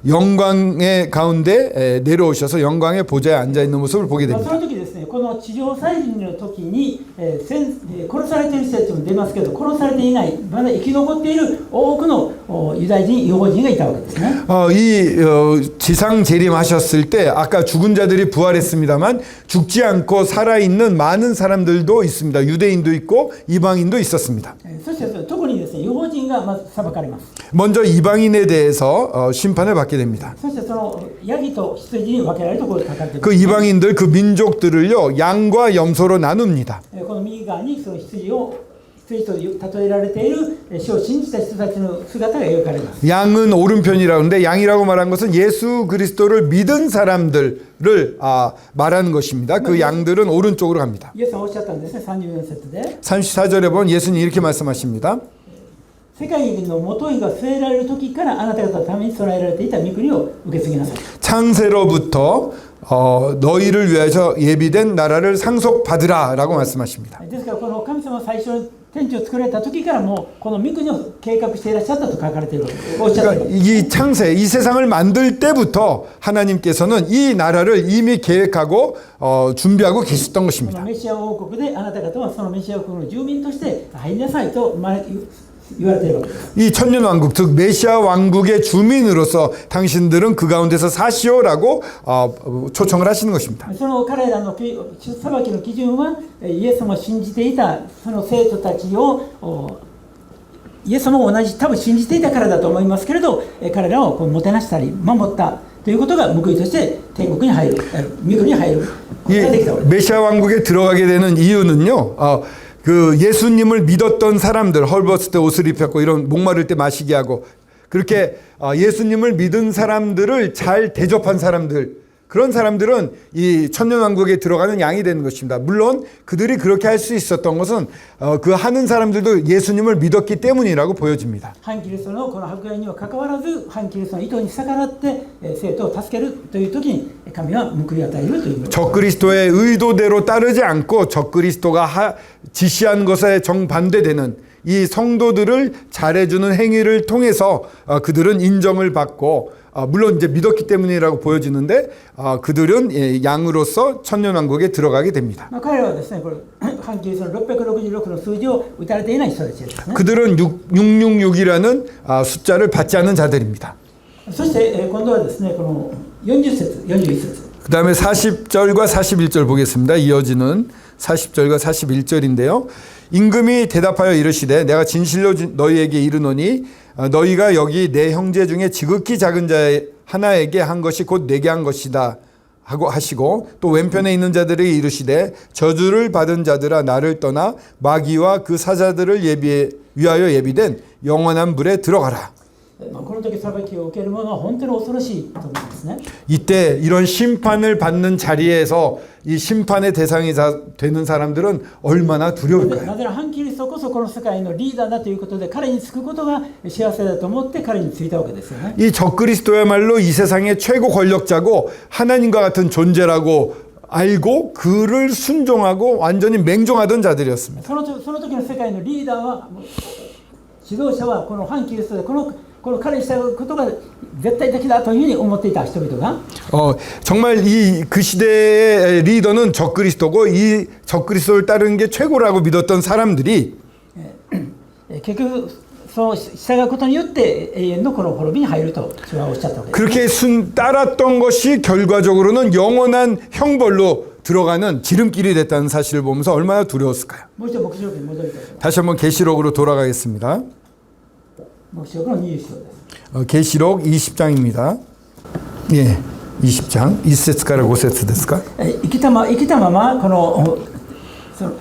영광의 가운데 내려오셔서 영광의 보좌에 앉아 있는 모습을 보게 そ 됩니다. の時ですね、この地上祭司の時に殺されている人たちも出ますけど、殺されていない、まだ生き残っている多くのユダヤ人、違法人がいたわけですね。 이 지상 재림하셨을 때 아까 죽은 자들이 부활했습니다만 죽지 않고 살아있는 많은 사람들도 있습니다. 유대인도 있고 이방인도 있었습니다. そして特にですね、違法人がまず裁かれます。 먼저 이방인에 대해서 심판을 받게 됩니다. そしてそのヤギと羊に分けられるところで書かれています。 그 이방인들 그 민족들을요 양과 염소로 나눕니다. この右側にその羊と例えられている主を信じた人たちの姿が描かれます。 양은 오른편이라고 하는데 양이라고 말한 것은 예수 그리스도를 믿은 사람들을 말하는 것입니다. 그 양들은 오른쪽으로 갑니다. イエスはおっしゃったんですね、34節で。 34절에 보면 예수님 이렇게 말씀하십니다. 世界のもといが据えられる時からあなた方のために備えられていた御国を受け継ぎなさい。 창세로부터 너희를 위해서 예비된 나라를 상속받으라 라고 말씀하십니다. ですからこの神様は最初に天地を作られた時からもうこの御国を計画していらっしゃったと書かれているわけです。おっしゃったわけです。 이 창세, 이 세상을 만들 때부터 하나님께서는 이 나라를 이미 계획하고 준비하고 계셨던 この 것입니다. メシア王国であなた方はそのメシア王国の住民として入りなさいと言われているわけです。 이 천년왕국, 즉 메시아 왕국의 주민으로서 당신들은 그 가운데서 사시오라고 초청을 하시는 것입니다. その彼らの裁きの基準はイエス様を信じていたその生徒たちをイエス様も同じ多分信じていたからだと思いますけれど、彼らをもてなしたり守ったということが報いとして天国に入る、御国に入ることができたわけです。 메시아 왕국에 들어가게 되는 이유는요. 그 예수님을 믿었던 사람들 헐벗을 때 옷을 입혔고 이런 목마를 때 마시게 하고 그렇게 예수님을 믿은 사람들을 잘 대접한 사람들, 그런 사람들은 이 천년왕국에 들어가는 양이 되는 것입니다. 물론 그들이 그렇게 할 수 있었던 것은 그 하는 사람들도 예수님을 믿었기 때문이라고 보여집니다. 反キリストのこの迫害にはかかわらず反キリストの意図に逆らって生徒を助けるという時に神は報いを与えるということです。 적그리스도의 의도대로 따르지 않고 적그리스도가 지시한 것에 정반대되는 이 성도들을 잘해주는 행위를 통해서 그들은 인정을 받고 물론 이제 믿었기 때문이라고 보여지는데 그들은 양으로서 천년왕국에 들어가게 됩니다. 彼らはですね、これ反キリストの666の数字を打たれていない人たちですね。 그들은 666이라는 숫자를 받지 않은 자들입니다. そして今度はですね、この40節、41節。 그 다음에 40절과 41절 보겠습니다. 이어지는 40절과 41절인데요. 임금이 대답하여 이르시되 내가 진실로 너희에게 이르노니 너희가 여기 내 형제 중에 지극히 작은 자 하나에게 한 것이 곧 내게 한 것이다 하고 하시고 또 왼편에 있는 자들이 이르시되 저주를 받은 자들아 나를 떠나 마귀와 그 사자들을 위하여 예비된 영원한 불에 들어가라. この時裁きを受ける者は本当に恐ろしいと思いますね。 이때 이런 심판을 받는 자리에서 이 심판의 대상이 되는 사람들은 얼마나 두려울까요? なぜなら反キリストこそこの世界のリーダーだということで彼につくことが幸せだと思って彼についたわけですよね。 이 적그리스도야말로 이 세상의 최고 권력자고 하나님과 같은 존재라고 알고 그를 순종하고 완전히 맹종하던 자들이었습니다. その時の世界のリーダーは指導者はこの反キリストでこの彼に従うことが絶対的だというふうに思っていた人々が 정말 그 시대의 리더는 적그리스도고 이 적그리스도를 따르는 게 최고라고 믿었던 사람들이 結局その従うことによって永遠のこの滅びに入ると主はおっしゃったわけです。 그렇게 따랐던 것이 결과적으로는 영원한 형벌로 들어가는 지름길이 됐다는 사실을 보면서 얼마나 두려웠을까요? もう一度黙示録に戻りたいと思います。 다시 한번 계시록으로 돌아가겠습니다. 黙示録の20章です。 계시록 20장입니다. 예, 20장 1節から5節ですか? 生きたままこのその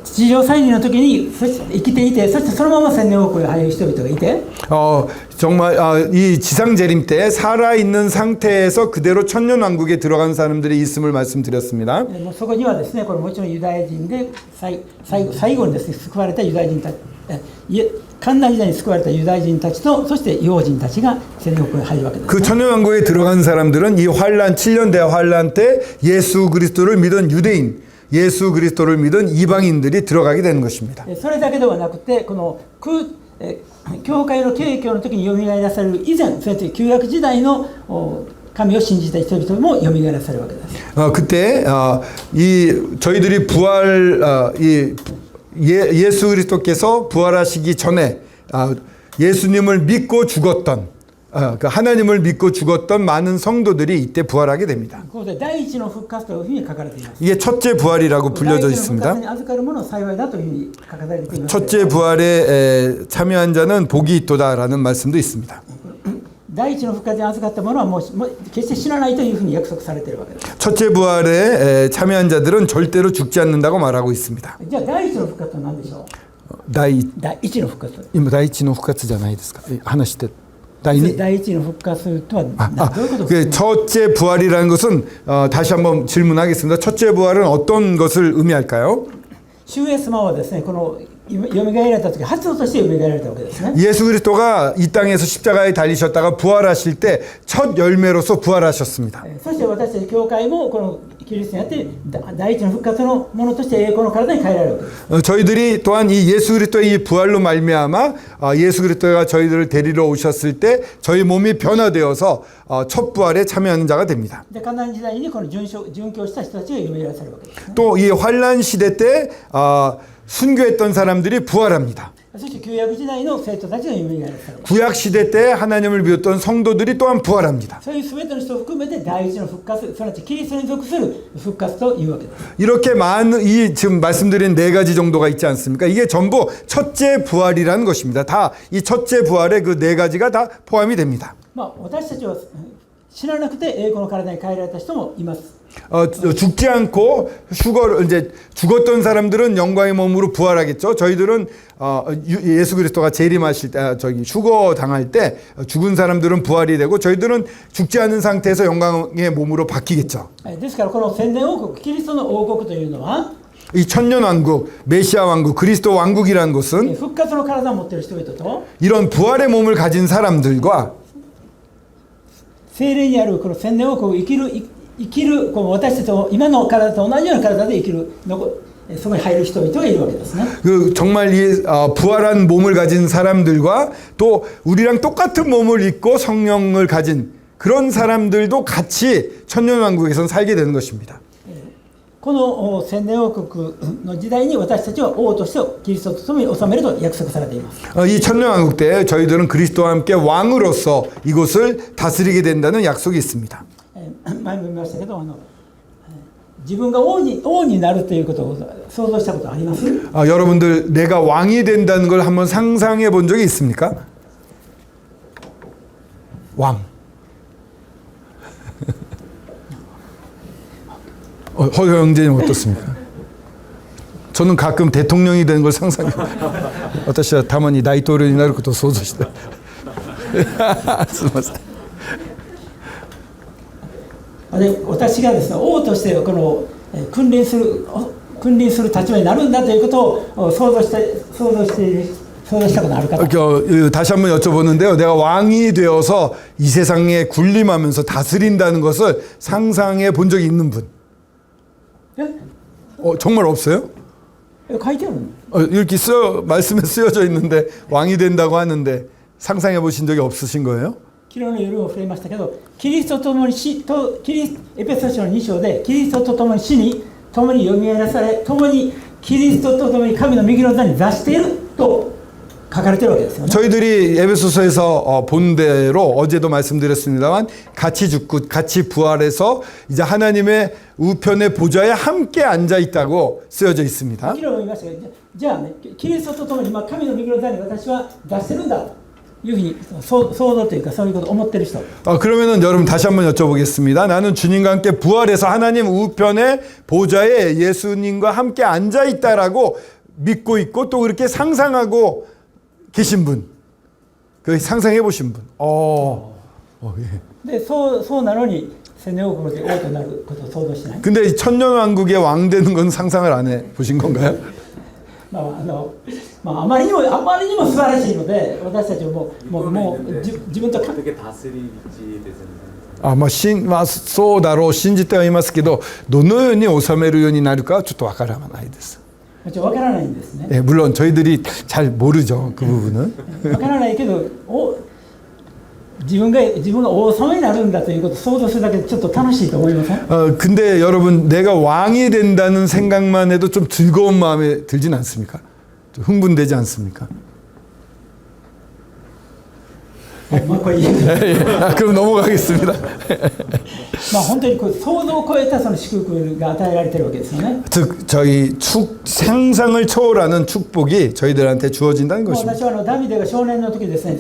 地上再臨の時に生きていて、そしてそのまま千年王国へ入る人々がいて、 정말 이 지상 재림 때 살아있는 상태에서 그대로 천년왕국에 들어간 사람들이 있음을 말씀드렸습니다. もうそこにはですね、これもちろんユダヤ人で最後にですね救われたユダヤ人たち、観覧時代に救われたユダヤ人たちと、そして幼人たちが千年王国へ入るわけです、ね。 그 천년왕국에 들어간 사람들은 이 환란 7년 대환란 때 예수 그리스도를 믿은 유대인, 예수 그리스도를 믿은 이방인들이 들어가게 되는 것입니다. それだけではなくて、この教会の景況の時によみがえらされる以前、そして旧約時代の神を信じた人々もよみがえらされるわけです。 그때 저희들이 예수 그리스도께서 부활하시기 전에 예수님을 믿고 죽었던 그 하나님을 믿고 죽었던 많은 성도들이 이때 부활하게 됩니다. ここで第一の復活というふうに書かれています。 이게 첫째 부활이라고 불려져 第一の復 있습니다. 活に預かる者は幸いだというふうに書かれています。 첫째 부활에 참여한 자는 복이 있도다라는 말씀도 있습니다. 第一の復活に預かった者はもう決して死なないというふうに約束されているわけです。 첫째 부활에 참여한 자들은 절대로 죽지 않는다고 말하고 있습니다. じゃあ第一の復活は何でしょう。 第一の復活。今第一の復活じゃないですか。話して第二第一の復活とはどういうことですか。 첫째 부활이라는 것은 다시 한번 질문하겠습니다. 첫째 부활은 어떤 것을 의미할까요? 主イエス様はですね、このよみがえられた時、発音としてよみがえられたわけですね。 예수 그리스도가 이 땅에서 십자가에 달리셨다가 부활하실 때 첫 열매로서 부활하셨습니다. そして私たち教会もこのキリストにあって第一の復活のものとして栄光の体に変えられるわけです。 저희들이 또한 이 예수 그리스도의 이 부활로 말미암아 예수 그리스도가 저희들을 데리러 오셨을 때 저희 몸이 변화되어서 첫 부활에 참여하는 자가 됩니다. で、観覧時代にこの殉教した人たちがよみがえらされるわけです、ね。 또 이 환란 시대 때 순교했던 사람들이 부활합니다. そして旧約時代の生徒たちがよみがえらされる。 구약 시대 때 하나님을 믿었던 성도들이 또한 부활합니다. そういう全ての人を含めて第一の復活、すなわちキリストに属する復活というわけです。 이렇게 많은 지금 말씀드린 네 가지 정도가 있지 않습니까? 이게 전부 첫째 부활이라는 것입니다. 다 이 첫째 부활의 그 네 가지가 다 포함이 됩니다. 私たちは死ななくて栄光の体に変えられた人もいます。 죽지 않고 이제 죽었던 사람들은 영광의 몸으로 부활하겠죠. 저희들은 예수 그리스도가 재림하실 때 휴거 당할 때 죽은 사람들은 부활이 되고 저희들은 죽지 않은 상태에서 영광의 몸으로 바뀌겠죠. ですからこの千年王国、キリストの王国というのは 이 천년 왕국, 메시아 왕국, 그리스도 왕국이라는 것은 復活の体を持っている人々と 이런 부활의 몸을 가진 사람들과 精霊にあるこの千年王国を生きるこの私たちと今の体と同じような体で生きるそこに入る人々がいるわけですね。 정말 이 부활한 몸을 가진 사람들과 또 우리랑 똑같은 몸을 입고 성령을 가진 그런 사람들도 같이 천년 왕국에선 살게 되는 것입니다. この千年王国の時代に私たちは王としてキリストと共に治めると約束されています。 이 천년 왕국 때 저희들은 그리스도와 함께 왕으로서 이곳을 다스리게 된다는 약속이 있습니다. 前も言いましたけど自分が王になるということを想像したことあります？ 여러분들 내가 왕이 된다는 걸 한번 상상해 본 적이 있습니까? 왕. 허 형제님 어떻습니까? 저는 가끔 대통령이 되는 걸 상상해요. 私はたまに大統領になることを想像してすみません。私がですね、王としてこの君臨する立場になるんだということを想像したことある方。 다시 한번 여쭤보는데요. 내가 왕이 되어서 이 세상에 군림하면서 다스린다는 것을 상상해 본 적이 있는 분? 정말 없어요? 書いてあるの？ 이렇게 말씀에 쓰여져 있는데 왕이 된다고 하는데 상상해 보신 적이 없으신 거예요? 昨日の夜も触れましたけど、キリストと共にエペソ書の2章でキリストと共に死に共によみがえらされ共にキリストと共に神の右の座に座していると書かれているわけですよね。 저희들이 에베소서에서 본 대로 어제도 말씀드렸습니다만 같이 죽고 같이 부활해서 이제 하나님의 우편의 보좌에 함께 앉아 있다고 쓰여져 있습니다. 昨日も言いましたけど、じゃあね、キリストと共に今神の右の座に私は座してるんだというふうに想像というかそういうことを思ってる人。 그러면은 여러분 다시 한번 여쭤보겠습니다. 나는 주님과 함께 부활해서 하나님 우편의 보좌에 예수님과 함께 앉아 있다라고 믿고 있고 또 그렇게 상상하고 계신 분, 그 상상해 보신 분. 예. でそうなのに千年王国で王となることを想像しない。 근데 천년 왕국의 왕 되는 건 상상을 안 해 보신 건가요? あまりにも素晴らしいので私たちはもう自分とか。 そうだろう信じてはいますけどどのように治めるようになるかはちょっとわからないです。 もちろんわからないんですね。 네, 물론 저희들이 잘 모르죠 그 부분은. わからないけど自分が王様になるんだということを想像するだけでちょっと楽しいと思いません？ 근데 여러분 내가 왕이 된다는 생각만 해도 좀 즐거운 마음에 들진 않습니까? 좀 흥분되지 않습니까? これ그럼 넘어가겠습니다. 本当に想像を超えたその祝福が与えられているわけですよね。 즉 저희 상상을 초월하는 축복이 저희들한테 주어진다는 것입니다. 私はダビデが少年の時ですね、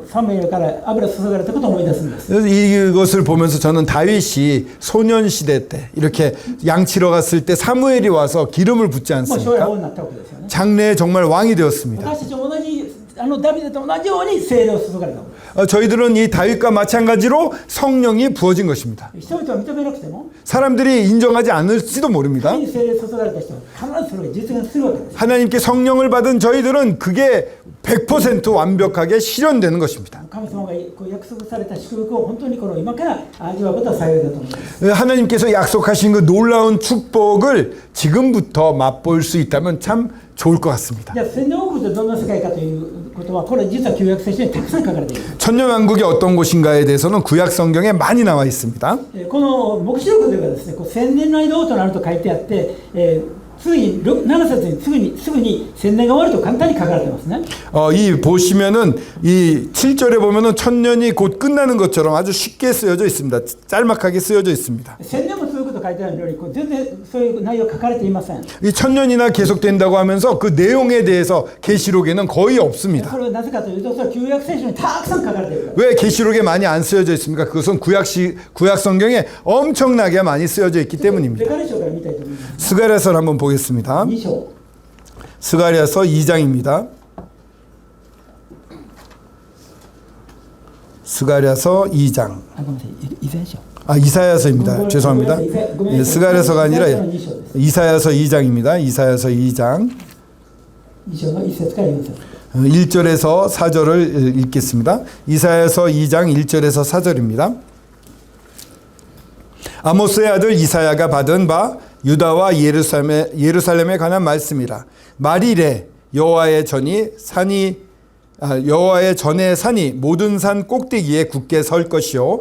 サムエルから油注がれたことを思い出すんです。 그래서 이것을 보면서 저는 다윗이 소년 시대 때 이렇게 양치러 갔을 때 사무엘이 와서 기름을 붓지 将来王 않습니까? になったわけですよね。 장래에 정말 왕이 되었습니다. 私たちも同じダビデと同じように聖霊を注がれた。 저희들은 이 다윗과 마찬가지로 성령이 부어진 것입니다. 人々は認めなくても 사람들이 인정하지 않을지도 모릅니다. 神に聖霊を注がれた人は必ずそれを実現するわけです。 하나님께 성령을 받은 저희들은 그게 100% 완벽하게 실현되는 것입니다. 神様が約束された祝福を本当に今から味わうことは幸いだと思います。 하나님께서 약속하신 그 놀라운 축복을 지금부터 맛볼 수 있다면 참 좋을 것 같습니다. じゃあ千年王国ってどんな世界かということはこれ実は旧約聖書にたくさん書かれている。 천년왕국이 어떤 곳인가에 대해서는 구약 성경에 많이 나와 있습니다. この黙示録ではですね、千年の間王となると書いてあって、次に7節にすぐに千年が終わると簡単に書かれてますね。 이 보시면은 이 7절에 보면은 천년이 곧 끝나는 것처럼 아주 쉽게 쓰여져 있습니다. 짤막하게 쓰여져 있습니다. 千年も続くと書いてあるより全然そういう内容書かれていません。 이 천년이나 계속된다고 하면서 그 내용에 대해서 계시록에는 거의 そ 없습니다. れはなぜかというと、それは旧約聖書にたくさん書かれているから。 왜 계시록에 많이 안 쓰여져 있습니까? 그것은 구약 성경에 엄청나게 많이 쓰여져 있기 レ 때문입니다. カレ書から見たいと思います。 스가랴서를 한번 보겠습니다. 2章。 스가랴서 2장입니다. 스가랴서 2장. あ、ごめんなさい。イザヤ書。 아, 이사야서입니다. 죄송합니다. 예, 스가랴서가 아니라 이사야서 2장입니다. 이사야서 2장 2章の1節から4節。 1절에서 4절을 읽겠습니다. 이사야서 2장 1절에서 4절입니다. 아모스의 아들 이사야가 받은 바 유다와 예루살렘에 관한 말씀이라. 말이래 여호와의 전에 산이 모든 산 꼭대기에 굳게 설 것이요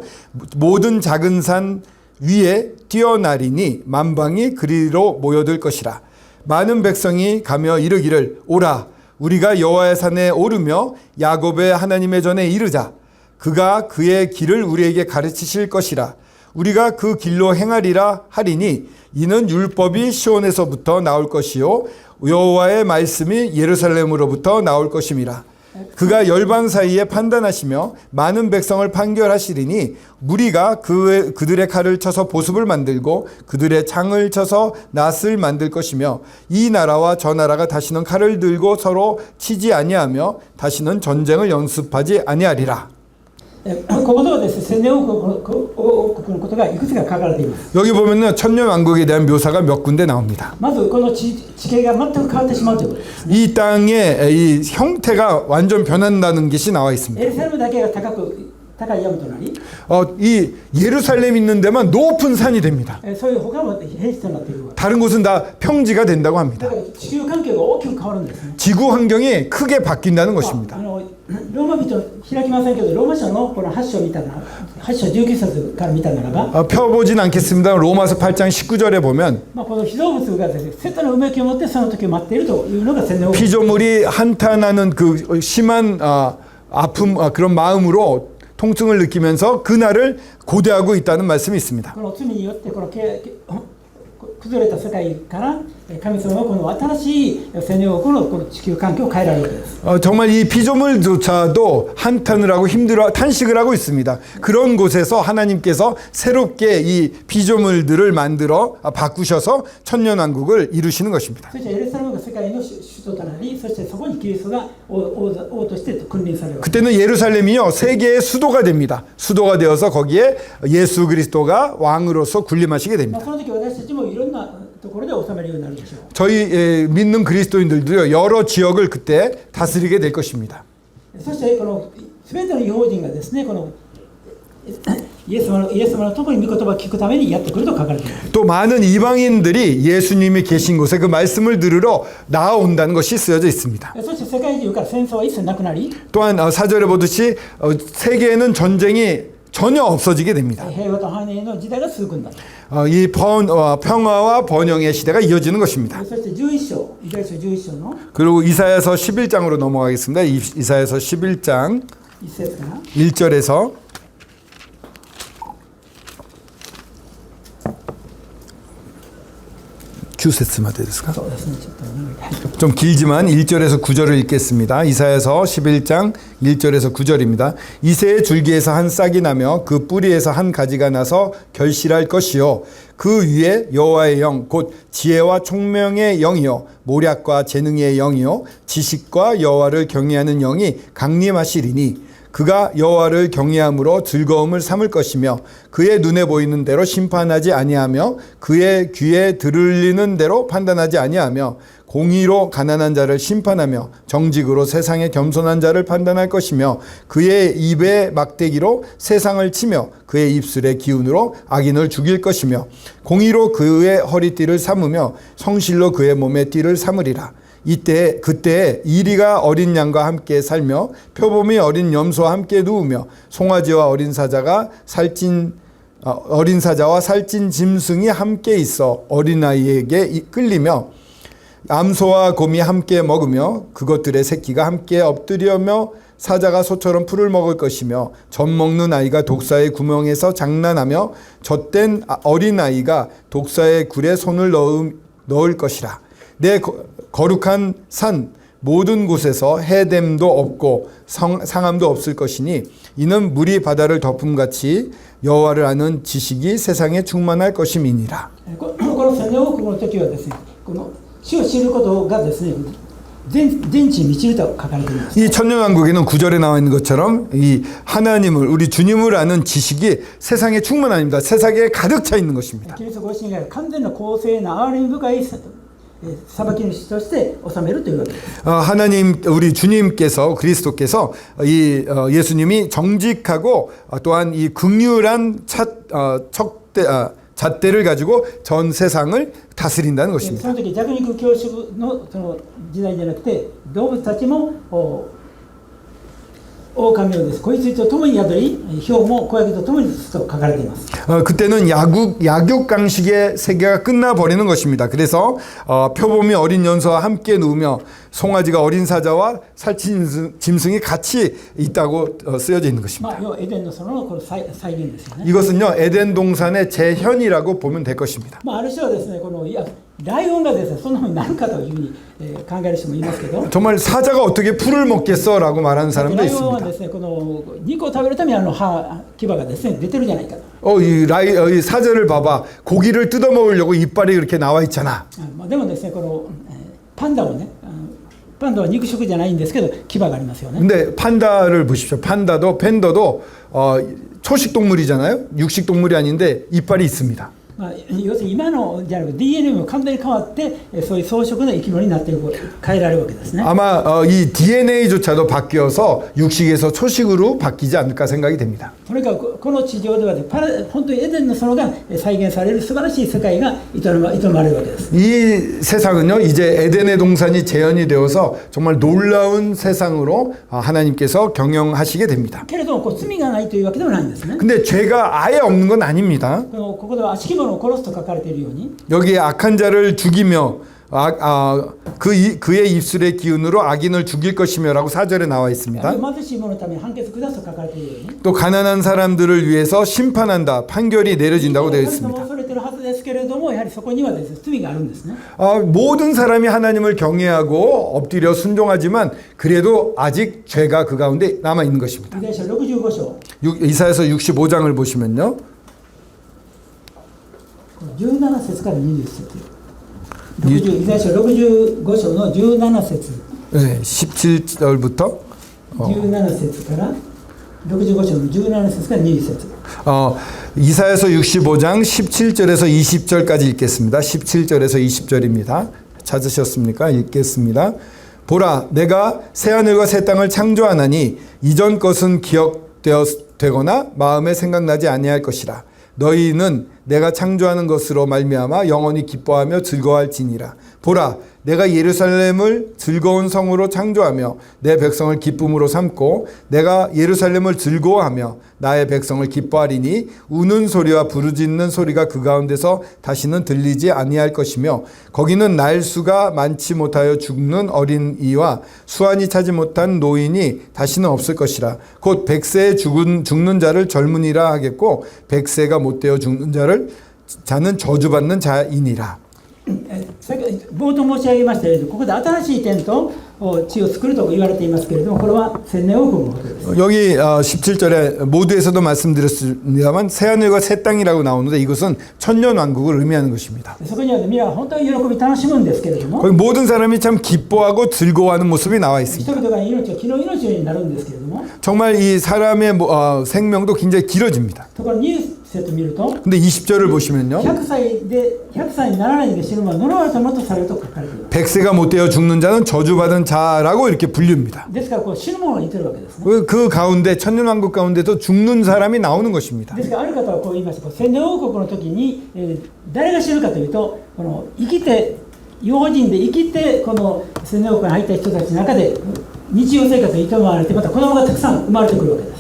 모든 작은 산 위에 뛰어나리니 만방이 그리로 모여들 것이라. 많은 백성이 가며 이르기를 오라 우리가 여호와의 산에 오르며 야곱의 하나님의 전에 이르자. 그가 그의 길을 우리에게 가르치실 것이라. 우리가 그 길로 행하리라 하리니 이는 율법이 시온에서부터 나올 것이요 여호와의 말씀이 예루살렘으로부터 나올 것임이라. 그가 열방 사이에 판단하시며 많은 백성을 판결하시리니 무리가 그들의 칼을 쳐서 보습을 만들고 그들의 창을 쳐서 낫을 만들 것이며 이 나라와 저 나라가 다시는 칼을 들고 서로 치지 아니하며 다시는 전쟁을 연습하지 아니하리라. ここではですね、千年王国のことがいくつか書かれています。 여기 보면은 천년왕국에 대한 묘사가 몇 군데 나옵니다. まずこの地形が全く変わってしまうということです。 이 땅의 이 형태가 완전 변한다는 것이 나와 있습니다. エルサレムだけが高い山となり、 이 예루살렘 있는 데만 높은 산이 됩니다. そういう他も平地となっているわけ。 다른 곳은 다 평지가 된다고 합니다. だから地球環境が大きく変わるんですね。 지구 환경이 크게 바뀐다는 것입니다. ローマ人開きませんけど、ローマ書のこの8章見たら、8章19節から見たならば、 펴보진 않겠습니다. 로마서 8장 19절에 보면 この被造物がですね、セットのうめきを持ってその時を待っているというのが千年王国。 피조물이 한탄하는 그 심한 아픔 그런 마음으로 통증을 느끼면서 그날을 고대하고 있다는 말씀이 있습니다. この罪によってこの崩れた世界から神様はこの新しい千年王国のこの地球環境を変えられるわけです。 정말 이 피조물조차도 한탄을 하고 탄식을 하고 있습니다. 그런 곳에서 하나님께서 새롭게 이 피조물들을 만들어 바꾸셔서 천년왕국을 이루시는 것입니다. そしてエルサレムが世界の首都となり、そしてそこにキリストが王として君臨される。 그때는 예루살렘이요 세계의 수도가 됩니다. 수도가 되어서 거기에 예수 그리스도가 왕으로서 군림하시게 됩니다. その時私たちもいろんなところで治めるようになるでしょう。 저희 믿는 그리스도인들도요 여러 지역을 그때 다스리게 될 것입니다. そしてこの全ての異邦人がですね、このイエス様のところに御言葉を聞くためにやってくると書かれています。 또 많은 이방인들이 예수님이 계신 곳에 그 말씀을 들으러 나아온다는 것이 쓰여져 있습니다. そして世界中から戦争は一切なくなり、 또한 사절에 보듯이 세계에는 전쟁이 전혀 없어지게 됩니다. 平和と繁栄の時代が続くんだ。 이 평화와 번영의 시대가 이어지는 것입니다. そして11章、イザヤ書11章の 그리고 이사야서 11장으로 넘어가겠습니다. 이사야서 11장 1節から 1절에서 9節までですか? そうですね、ちょっと長い。はい。 좀 길지만 1절에서 9절을 읽겠습니다. 이사야서 11장 1절에서 9절입니다. 이새의 줄기에서 한 싹이 나며 그 뿌리에서 한 가지가 나서 결실할 것이요 그 위에 여호와의 영 곧 지혜와 총명의 영이요 모략과 재능의 영이요 지식과 여호와를 경외하는 영이 강림하시리니 그가 여호와를 경외함으로 즐거움을 삼을 것이며 그의 눈에 보이는 대로 심판하지 아니하며 그의 귀에 들리는 대로 판단하지 아니하며 공의로 가난한 자를 심판하며 정직으로 세상의 겸손한 자를 판단할 것이며 그의 입의 막대기로 세상을 치며 그의 입술의 기운으로 악인을 죽일 것이며 공의로 그의 허리띠를 삼으며 성실로 그의 몸의 띠를 삼으리라. 그때 이리가 어린 양과 함께 살며 표범이 어린 염소와 함께 누우며 송아지와 어린 사자와 살찐 짐승이 함께 있어 어린아이에게 끌리며 암소와 곰이 함께 먹으며 그것들의 새끼가 함께 엎드리며 사자가 소처럼 풀을 먹을 것이며 젖 먹는 아이가 독사의 구멍에서 장난하며 젖된 어린 아이가 독사의 굴에 손을 넣을 것이라. 내 거룩한 산 모든 곳에서 해됨도 없고 상함도 없을 것이니 이는 물이 바다를 덮음같이 여호와를 아는 지식이 세상에 충만할 것임이니라. この千年王国の時はですね、この死を知ることがですね、全地に満ちると書かれています。 이 천년왕국에는 9절에 나와 있는 것처럼 이 하나님을 우리 주님을 아는 지식이 세상에 충만합니다. 세상에 가득 차 있는 것입니다. キリストご自身が完全な公正な憐れみ深い裁き主として治めるというわけです。 하나님 우리 주님께서 그리스도께서 이 예수님이 정직하고 또한 이 긍휼한 잣대를 가지고 전 세상을 다스린다는 そ 것입니다. の時弱肉強食のその時代じゃなくて動物たちも狼をですこいつと共に宿り豹も子ヤギと共にすと書かれています。 그때는 약육강식의 세계가 끝나버리는 것입니다. 그래서 표범이 어린 연소와 함께 누우며 송아지가 어린 사자와 살찐 짐승이 같이 있다고 쓰여져 있는 ま 것입니다. あ要はエデンの園のこの再現ですよね。 이것은요 에덴 동산의 재현이라고 보면 될 것입니다. まあある人はですねこのライオンがですねそんなふうになるかというふうに考える人もいますけど。 정말 사자가 어떻게 풀을 먹겠어라고 말하는 사람도 ライオンは 있습니다. ですねこの肉を食べるために牙がですね出てるじゃないかと。 이 사자를 봐봐. 고기를 뜯어 먹으려고 이빨이 이렇게 나와 있잖아. まあでもですねこのパンダもねパンダは肉食じゃないんですけど牙がありますよね。 근데 판다를 보십시오. 팬더도 초식 동물이잖아요. 육식 동물이 아닌데 이빨이 있습니다. まあ、要するに今のじゃなく DNA も完全に変わってそういう草食の生き物になっている変えられるわけですね。 아마 이 DNA조차도 바뀌어서 육식에서 초식으로 바뀌지 않을까 생각이 됩니다. とにかくこの地上では本当にエデンの園が再現される素晴らしい世界が営まれるわけです。 이 세상은요 이제 에덴의 동산이 재현이 되어서 정말 놀라운 세상으로 하나님께서 경영하시게 됩니다. けれどもこう罪がないというわけではないんですね。 근데 죄가 아예 없는 건 아닙니다. ここでは悪しき者を殺すと書かれているように 여기에 악한 자를 죽이며 그의 입술의 기운으로 악인을 죽일 것이며라고 4절에 나와 있습니다. 貧しい者のために判決下すと書かれているように 또 가난한 사람들을 위해서 심판한다, 판결이 내려진다고 되어 神様 있습니다. を恐れているはずですけれどもやはりそこにはですね罪があるんですね。 모든 사람이 하나님을 경외하고 엎드려 순종하지만 그래도 아직 죄가 그 가운데 남아 있는 것입니다. イザヤ書65章 이사야서 65장을 보시면요. 17節から20節イザヤ書65章の17節 네, 17절부터 17節から65章の17節から20節 이사야서 65장 17절에서 20절까지 읽겠습니다. 17절에서 20절입니다. 찾으셨습니까? 읽겠습니다. 보라, 내가 새하늘과 새 땅을 창조하나니 이전 것은 기억되거나 마음에 생각나지 아니할 것이라. 너희는 내가 창조하는 것으로 말미암아 영원히 기뻐하며 즐거워할지니라. 보라, 내가 예루살렘을 즐거운 성으로 창조하며 내 백성을 기쁨으로 삼고 내가 예루살렘을 즐거워하며 나의 백성을 기뻐하리니 우는 소리와 부르짖는 소리가 그 가운데서 다시는 들리지 아니할 것이며 거기는 날수가 많지 못하여 죽는 어린이와 수완이 차지 못한 노인이 다시는 없을 것이라. 곧 100세에 죽는 자를 젊은이라 하겠고 100세가 못되어 죽는 자는 저주받는 자이니라. 冒頭申し上げましたようにここで新しい天と地を作ると言われていますけれどもこれは千年王国のことです。 여기 17절에 모두에서도 말씀드렸습니다만 새하늘과 새 땅이라고 나오는데 이것은 천년왕국을 의미하는 것입니다. そこには皆本当に喜び楽しむんですけれども 거기 모든 사람이 참 기뻐하고 즐거워하는 모습이 나와 人 있습니다. 々が命は気の命のようになるんですけれども 정말 이 사람의 생명도 굉장히 길어집니다. ところ20節見ると 근데 20절을 보시면요. 100歳にならないで死ぬ者は呪われたものとされると書かれています。 100세가 못 되어 죽는 자는 저주받은 자라고 이렇게 불립니다. ですからこう死ぬ者に似てるわけですね。 그 가운데 천년왕국 가운데도 죽는 사람이 나오는 것입니다. ですからある方はこう言いました千年王国の時に、誰が死ぬかというとこの生きて用心で生きてこの千年王国に入った人たちの中で日常生活を営まれてまた子供がたくさん生まれてくるわけです。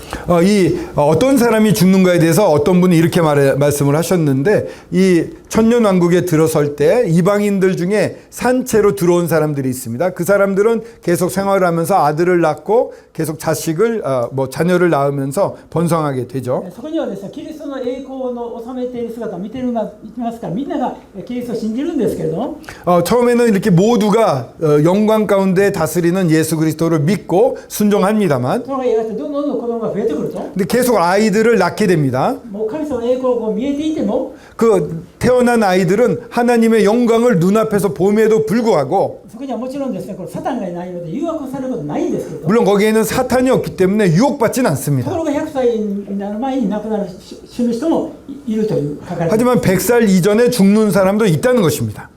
어떤 사람이 죽는가에 대해서 어떤 분이 이렇게 말씀을 하셨는데 이 천년왕국에 들어설 때 이방인들 중에 산채로 들어온 사람들이 있습니다. 그 사람들은 계속 생활을 하면서 아들을 낳고 계속 자녀를 낳으면서 번성하게 되죠. そこにはですね、キリストの栄光の収めている姿を見ていますから、みんながキリストを信じるんですけれども、 처음에는 이렇게 모두가 영광 가운데 다스리는 예수 그리스도를 믿고 순종합니다만, そのがやがてどんどん子供が増えてくると、 근데 계속 아이들을 낳게 됩니다. もう神様の栄光がこう見えていても、 그 태어난 아이들은 하나님의 영광을 눈앞에서 봄에도 불구하고, そこにはもちろんですね、これサタンがいないので誘惑されることないんですけど、 물론 거기에는 사탄이 없기 때문에 유혹받진 と 않습니다. ころが100歳になる前に亡くなる死ぬ人もいるという書かれています。 하지만 100살 이전에 죽는 사람도 있다는 것입니다.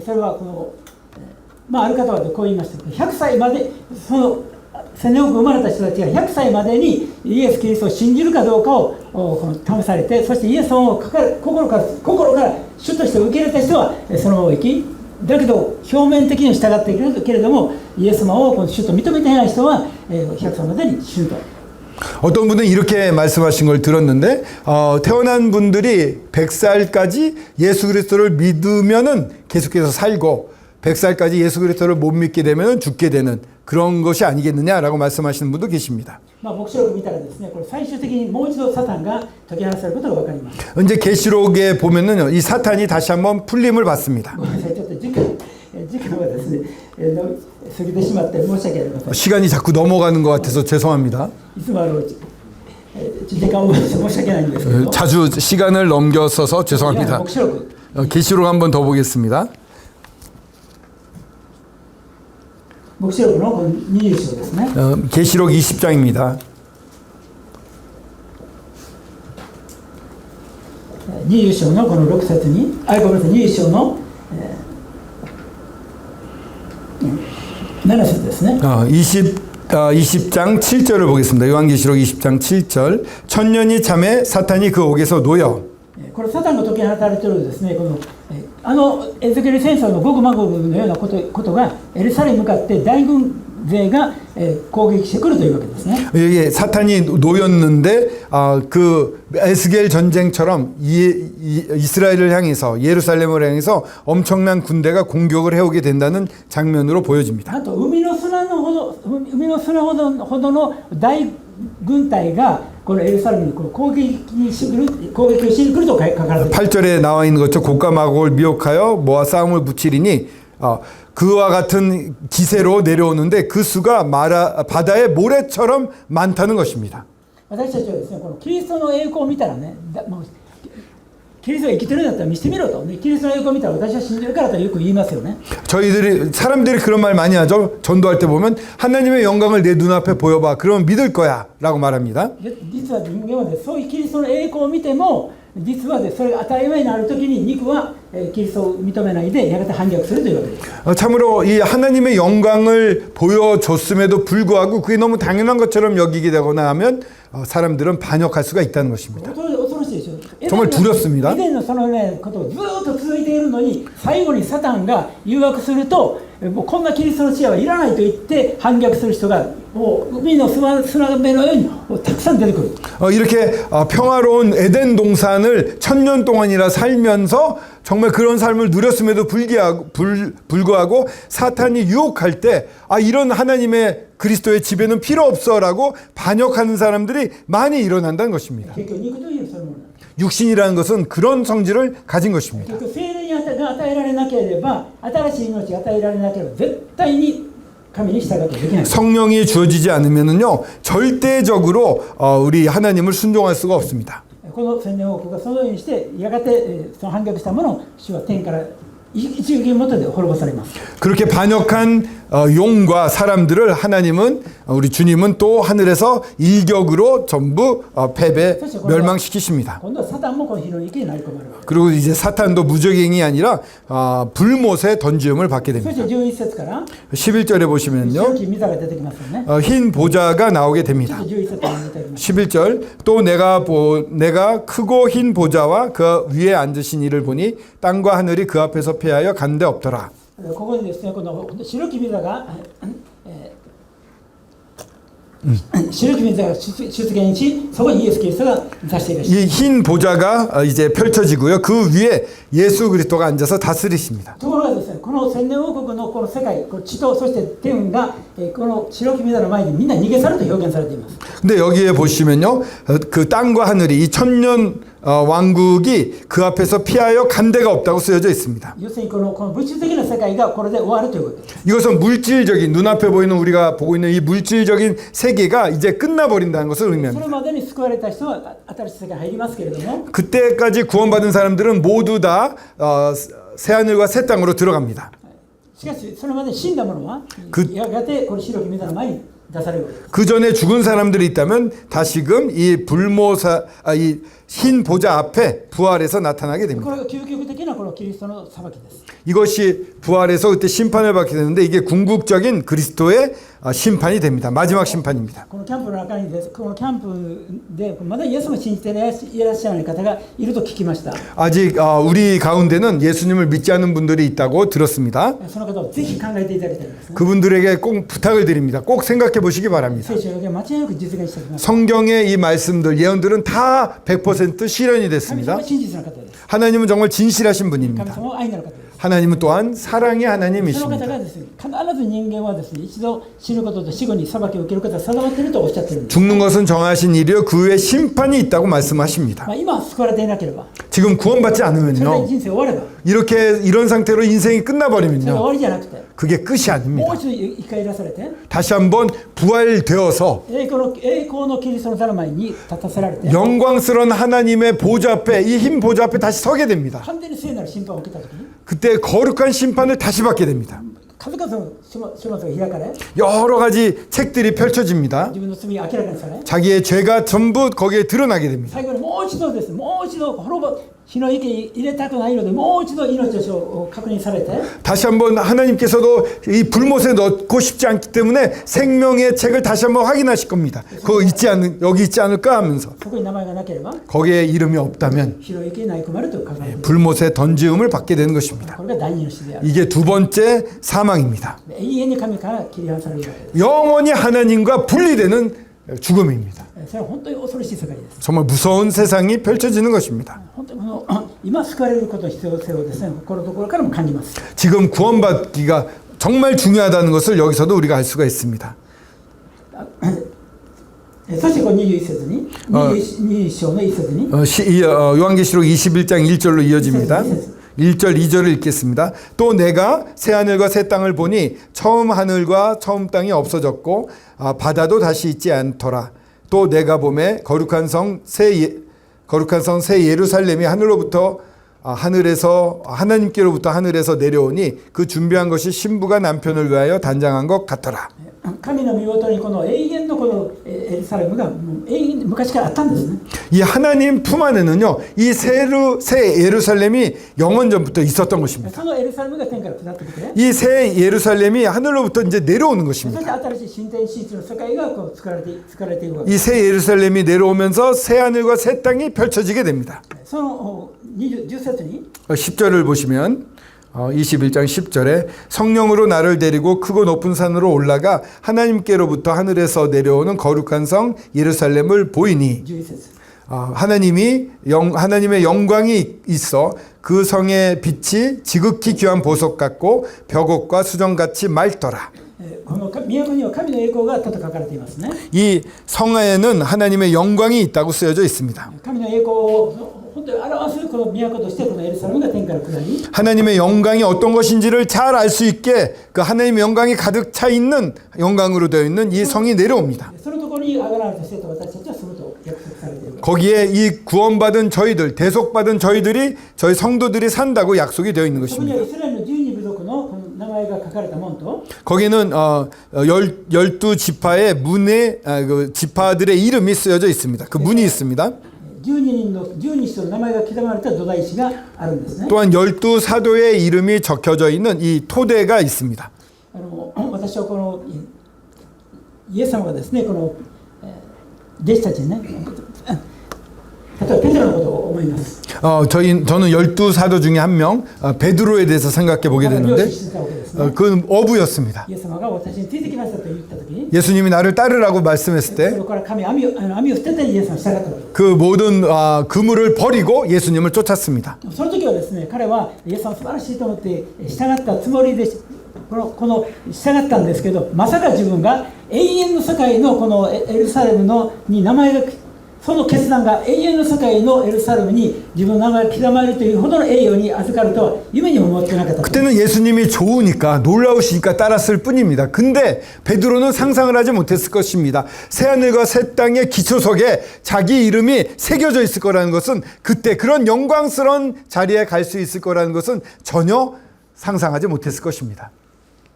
それはこの、ある方はこう言いました。100歳までその1000年多く生まれた人たちが100歳までにイエス・キリストを信じるかどうかをこの試されて、そしてイエス様を心から主として受け入れた人はそのまま生き、だけど表面的に従っているけれどもイエス様をこの主と認めていない人は100歳までに死ぬと。 어떤 분은 이렇게 말씀하신 걸 들었는데, 태어난 분들이 100살까지 예수 그리스도를 믿으면은 계속해서 살고 100살까지 예수 그리스도를 못 믿게 되면 죽게 되는 그런 것이 아니겠느냐라고 말씀하시는 분도 계십니다. 黙示録見たらですね、これ最終的にもう一度サタンが解き放されることが分かります。 이제 계시록에 보면은요, 이 사탄이 다시 한번 풀림을 받습니다. ごめんなさい、ちょっと時間がですね、過ぎてしまって申し訳ありません。 시간이 자꾸 넘어가는 것 같아서 죄송합니다. いつも時間を申し訳ないんですけど、 자주 시간을 넘겼어서 죄송합니다. 黙示録 계시록 한번 더 보겠습니다. 黙示録のこの20章ですね。 계시록 20장입니다. 20章のこの6節に、ごめんなさい、20章の、7節ですね。 20장 7절을 보겠습니다. 요한계시록 20장 7절. 천년이 잠에 사탄이 그 옥에서 놓여. これサタンが解き放たれているですね、このエゼキエル戦争のゴグマゴグのようなことがエルサレムに向かって大軍勢が攻撃してくるというわけですね。 여기 사탄이 놓였는데 그 에스겔 전쟁처럼 이스라엘을 향해서 예루살렘을 향해서 엄청난 군대가 공격을 해오게 된다는 장면으로 보여집니다. あと海の砂ほどの大軍隊がこのエルサレムに攻撃をしに来ると書かれています。 8절에 나와 있는 것처럼 곡과 마곡을 미혹하여 모아 싸움을 붙이리니 그와 같은 기세로 내려오는데 그 수가 바다의 모래처럼 많다는 것입니다. 私たちはですね、このキリストの栄光を見たらね、キリストが生きてるんだったら見せてみろと、キリストの栄光を見たら私は信じるからとよく言いますよね。 사람들이 그런 말 많이 하죠. 전도할 때 보면 하나님의 영광을 내 눈앞에 보여봐. 그러면 믿을 거야 라고 말합니다. 実は人間はそういうキリストの栄光を見ても実はそれが当たり前になるときに肉はキリストを認めないでやがて反逆するというわけです。 참으로 이 하나님의 영광을 보여줬음에도 불구하고 그게 너무 당연한 것처럼 여기게 되거나 하면 사람들은 반역할 수가 있다는 것입니다. 恐ろしいでしょ。 정말 두렵습니다. 以前のそのねことをずっと続いているのに最後にサタンが誘惑するともうこんなキリストの知恵はいらないと言って反逆する人がもう海の砂辺のようにたくさん出てくる。 이렇게 평화로운 에덴 동산을 천년 동안이나 살면서 정말 그런 삶을 누렸음에도 불구하고 사탄이 유혹할 때 이런 하나님의 그리스도의 지배는 필요 없어라고 반역하는 사람들이 많이 일어난다는 것입니다. 結局肉というそのもの。 육신이라는 것은 그런 성질을 가진 것입니다. 結局聖霊が与えられなければ新しい命が与えられなければ絶対に神に従ってできない。 성령이 주어지지 않으면은요 절대적으로 우리 하나님을 순종할 수가 없습니다. この千年王国がそのようにしてやがてその反逆したものを主は天から一撃元で滅ぼされます。 그렇게 반역한 용과 사람들을 하나님은 우리 주님은 또 하늘에서 일격으로 전부 패배 멸망시키십니다. 今度はサタンもこの火の池になり込まれます。 그리고 이제 사탄도 무적행이 아니라 불못에 던지음을 받게 そして 됩니다. 11節から 11절에 보시면요 白き御座が出てきますよね。 흰 보좌가 나오게 ちょっ 됩니다. と11節から見てみます。 11절 또 내가 크고 흰 보좌와 그 위에 앉으신 이를 보니 땅과 하늘이 그 앞에서 패하여 간데 없더라. ここにですね、この白き御座が白き御座が出現し、そこにイエス・キリストが座していらっしゃる。 이 흰 보좌가 이제 펼쳐지고요. 그 위에 예수 그리스도가 앉아서 다스리십니다. ところがですね、この千年王国のこの世界、この地とそして天が、この白き御座の前にみんな逃げ去ると表現されています。 근데 여기에 보시면요. 그 땅과 하늘이 이 천년 왕국이 그 앞에서 피하여 간 데가 없다고 쓰여져 있습니다. 要するにこの物質的な世界がこれで終わるということです。 이것은 물질적인 눈앞에 보이는 우리가 보고 있는 이 물질적인 세계가 이제 끝나버린다는 것을 そ 의미합니다. れまでに救われた人は新しい世界に入りますけれども、 그때까지 구원받은 사람들은 모두 다 새하늘과 새 땅으로 들어갑니다. しかしそれまでに死んだ者はくやがてこの白き御座の前に出されるわけです。 그 전에 죽은 사람들이 있다면 다시금 이 이 흰 보좌 앞에 부활해서 나타나게 こ 됩니다. れが究極的なこのキリストの裁きです。 이것이 부활해서 그때 심판을 받게 되는데 이게 궁극적인 그리스도의 심판이 됩니다. 마지막 심판입니다. このキャンプの中にです、このキャンプでまだイエスを信じていらっしゃらない方がいると聞きました。 아직 우리 가운데는 예수님을 믿지 않는 분들이 있다고 들었습니다. その方をぜひ考えていただきたいですね。 그분들에게 꼭 부탁을 드립니다. 꼭 생각해 보시기 바랍니다. 聖書の予言間違いなく実現しておきます。 성경의 이 말씀들, 예언들은 다 100% 실현이 神様 됐습니다. は真実な方です。 하나님은 정말 진실하신 神 분입니다. 様は愛なる方です。 하나님은 또한 사랑의 その方 하나님이십니다. がですね、必ず人間はですね、一度死ぬことと死後に裁きを受けることが定まっているとおっしゃっているんです。 죽는 것은 정하신 일이요 그 후에 심판이 있다고 말씀하십니다. 今救われていなければ、 지금 구원받지 それで 않으면요 人生終われば、 이렇게 이런 상태로 인생이 それが終 끝나버리면요 わりじゃなくて、 그게 끝이 も 아닙니다. う一度生き返らされて、 다시 한번 부활되어서 栄光のキリストの座の前に立たせられて、 영광스러운 하나님의 보좌 앞에 이 흰 보좌 앞에 다시 서게 됩니다. 完全に聖なる審判を受けたときに、 그때 거룩한 심판을 다시 받게 됩니다. 数々の書物が開かれ、 여러 가지 책들이 펼쳐집니다. 自分の罪が明らかにされ、 자기의 죄가 전부 거기에 드러나게 됩니다. 最後にもう一度です、もう一度火の池に入れたくないので、もう一度命を確認されて、 다시 한번 하나님께서도 이 불못에 넣고 싶지 않기 때문에 생명의 책을 다시 한번 확인하실 겁니다. 그거 여기 있지 않을까 하면서 そこに名前がなければ、 거기에 이름이 없다면 火の池に投げ込まれると書かれている。 불못에 던지움을 받게 되는 것입니다. これが第二の死である。 이게 두 번째 사망입니다. 永遠に神から切り離されるわけです。 영원히 하나님과 분리되는 죽음입니다. それは本当に恐ろしい世界です。 정말 무서운 세상이 펼쳐지는 것입니다. 本当に今救われることの必要性をですね、このところからも感じます。 지금 구원받기가 정말 중요하다는 것을 여기서도 우리가 알 수가 있습니다. そしてこの21節に、21章の1節に、 요한계시록 21장 1절로 이어집니다. 1절 2절을 읽겠습니다. 또 내가 새 하늘과 새 땅을 보니 처음 하늘과 처음 땅이 없어졌고 바다도 다시 있지 않더라. 또 내가 보매 거룩한 성 새 예루살렘이 하늘로부터 하늘에서 하나님께로부터 하늘에서 내려오니 그 준비한 것이 신부가 남편을 위하여 단장한 것 같더라. 神の御事にこの永遠のこのエルサレムがもう永遠に昔からあったんですね。 이 하나님 품 안에는요, 이 새 예루살렘이 영원 전부터 있었던 것입니다. そのエルサレムが天から下ってきて、 이 새 예루살렘이 하늘로부터 이제 내려오는 そして 것입니다. 新しい新天新地の世界がこう作られているわけ 이 です。 새 예루살렘이 내려오면서 새 하늘과 새 땅이 펼쳐지게 됩니다. その10節に 10절을 보시면 21장 10절에 성령으로 나를 데리고 크고 높은 산으로 올라가 하나님께로부터 하늘에서 내려오는 거룩한 성 예루살렘을 보이니 11節 하나님의 영광이 있어 그 성의 빛이 지극히 귀한 보석 같고 벽옥과 수정같이 맑더라. この都には神の栄光があったと書かれていますね。 이 성하에는 하나님의 영광이 있다고 쓰여져 있습니다. 神の栄光を本当に表すこの都としてこのエルサレムが天から下り、 하나님의 영광이 어떤 것인지를 잘 알 수 있게 그 하나님의 영광이 가득 차 있는 영광으로 되어 있는 이 성이 내려옵니다. そのところに上がられた生徒私たちは住むと約束されている。 거기에 이 구원받은 저희들, 대속받은 저희들이 저희 성도들이 산다고 약속이 되어 있는 そこに 것입니다. はイスラエルの12部族のこの名前が書かれたものと、 거기는 12지파의 문에 그 지파들의 이름이 쓰여져 있습니다. 그 문이 있습니다. 12人の名前が刻まれた土台石があるんですね。 또한 12사도의 이름이 적혀져 있는 이 토대가 있습니다. 私はこのイエス様がですね、この弟子たちにね、例えばペテロのことを思います。 저는 12사도 중에 한 명, 베드로에 대해서 생각해 보게 領 되는데, 受してたわけですね。 그는 어부였습니다. イエス様が私についてきましたと言った時に、 예수님이 나를 따르라고 말씀했을 そ 때, こから神は網を捨ててイエス様に従ったわけです。 그 모든 그물을 버리고 예수님을 쫓았습니다. その時はですね、彼はイエス様素晴らしいと思って従ったつもりでこの従ったんですけど、まさか自分が永遠の世界のこのエルサレムのに名前が、その決断が永遠の世界のエルサレムに自分の名前が刻まれるというほどの栄誉に預かるとは夢にも思ってなかった。 그때는 예수님이 좋으니까 놀라우시니까 따랐을 뿐입니다. 근데 베드로는 상상을 하지 못했을 것입니다. 새하늘과 새 땅의 기초석에 자기 이름이 새겨져 있을 거라는 것은, 그때 그런 영광스러운 자리에 갈 수 있을 거라는 것은 전혀 상상하지 못했을 것입니다.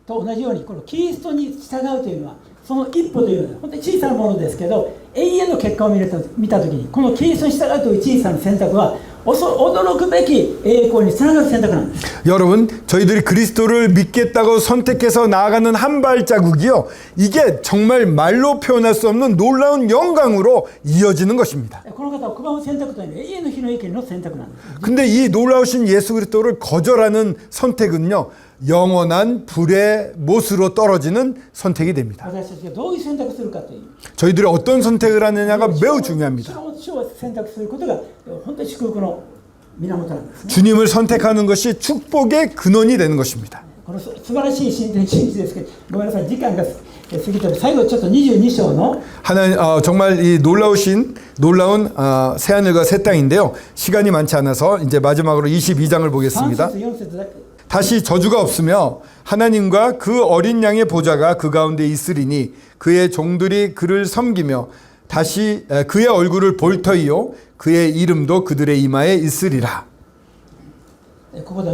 と同じようにこのキリストに従うというのはその一歩というのは本当に小さなものですけど、永遠の結果を見たときにこのキリストに従うという小さな選択は驚くべき栄光につながる選択なんです。 여러분, 저희들이 그리스도를 믿겠다고 선택해서 나아가는 한 발자국이요, 이게 정말 말로 표현할 수 없는 놀라운 영광으로 이어지는 것입니다. この方を拒む選択というのは永遠の日の益の選択なんです。 근데 이 놀라우신 예수 그리스도를 거절하는 선택은요, 영원한 불의 못으로 떨어지는 선택이 됩니다. 私たちがどういう選択をするかという、 저희들이 어떤 선택을 하느냐가 매우 중요합니다. 主を選択することが本当に祝福の源なんですね。 주님을 선택하는 것이 축복의 근원이 되는 것입니다. この素晴らしい真実ですけど、ごめんなさい、時間が過ぎて最後ちょっと22章の 정말 이 놀라운 새하늘과 새 땅인데요. 시간이 많지 않아서 이제 마지막으로 22장을 3 보겠습니다. 節4節だけ 다시 저주가 없으며 하나님과 그 어린 양의 보좌가 그 가운데 있으리니 그의 종들이 그를 섬기며 다시 그의 얼굴을 볼 터이요 그의 이름도 그들의 이마에 있으리라. ここで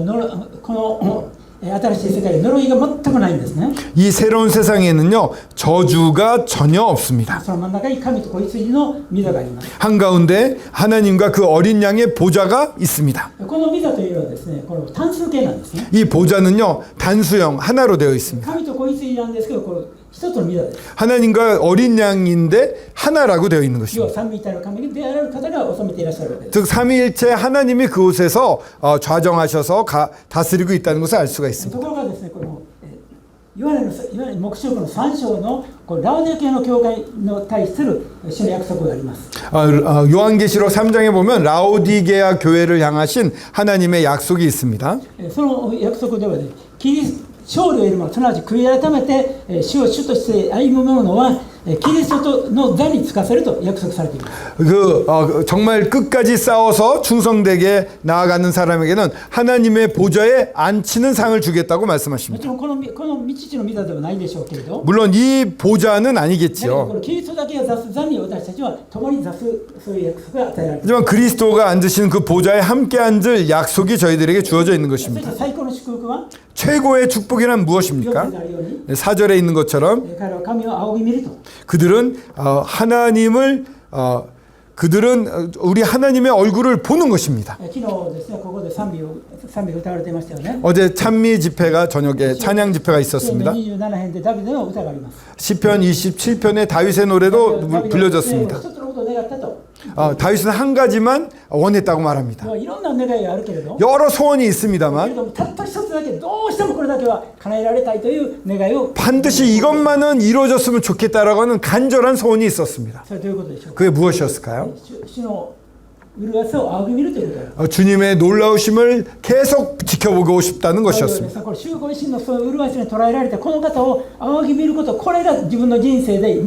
この新しい世界に呪いが全くないんですね。 이 새로운 세상에는요, 저주가 전혀 없습니다. その真ん中に神と子羊の御座があります。 한가운데 하나님과 그 어린 양의 보좌가 있습니다. この御座というのはですね、この単数形なんですね。 이 보좌는요, 단수형 하나로 되어 있습니다. 神と子羊なんですけど、これ一つの御座です。 하나님과 어린 양인데 하나라고 되어 있는 要は 것입니다. 三位一体の神である方が治めていらっしゃるわけです。 즉 삼위일체 하나님이 그곳에서 좌정하셔서 다스리고 있다는 것을 알 수가 있습니다. ところがですね、このヨハネの黙示録の3章のこのラオディア系の教会の対する主の約束があります。 요한계시록 3장에 보면 라오디게아 교회를 향하신 하나님의 약속이 있습니다. その約束ではね、勝利を得る者、すなわち悔い改めて主を主として歩む者はキリストの座につかせると約束されています。 정말 끝까지 싸워서 충성되게 나아가는 사람에게는 하나님의 보좌에 앉히는 상을 주겠다고 も 말씀하십니다. ちろんこの未知の御座ではないでしょうけれど、 물론 이 보좌는 だけどこ 아니겠지요. のキリストだけが座す座に私たちは共に座す、そういう約束が与えられています。 하지만 그리스도가 앉으신 그 보좌에 함께 앉을 약속이 저희들에게 주어져 있는 そして 것입니다. 最高の祝福は 최고의 축복이란 4 무엇입니까? 節であるように、 4절에 있는 것처럼 彼は神を仰ぎ見ると。 그들은 우리 하나님의 얼굴을 보는 것입니다. 昨日ですね、ここで賛美が歌われていましたよね。 어제 찬미 집회가 저녁에 찬양 집회가 있었습니다. 27編でダビデの歌があります。 시편 27편의 다윗의 노래도 ダビデは 불려졌습니다. 一つのことを願ったと。 다윗은 한 가지만 원했다고 말합니다. いろんな願いがあるけれど、 여러 소원이 けれ 있습니다만 どもたった一つだけどうしてもこれだけは叶えられたいという願いを、 반드시 이것만은 이루어졌으면 좋겠다라고 하는 간절한 소원이 있었습니다. それどういうことでしょうか。 그게 무엇이었을까요? 主の麗しさを仰ぎ見るということだ。 주님의 놀라우심을 계속 지켜보고 싶다는 こ 것이었습니다. れ主ご自身のその麗しさに捉えられたこの方を仰ぎ見ること、これが自分の人生で最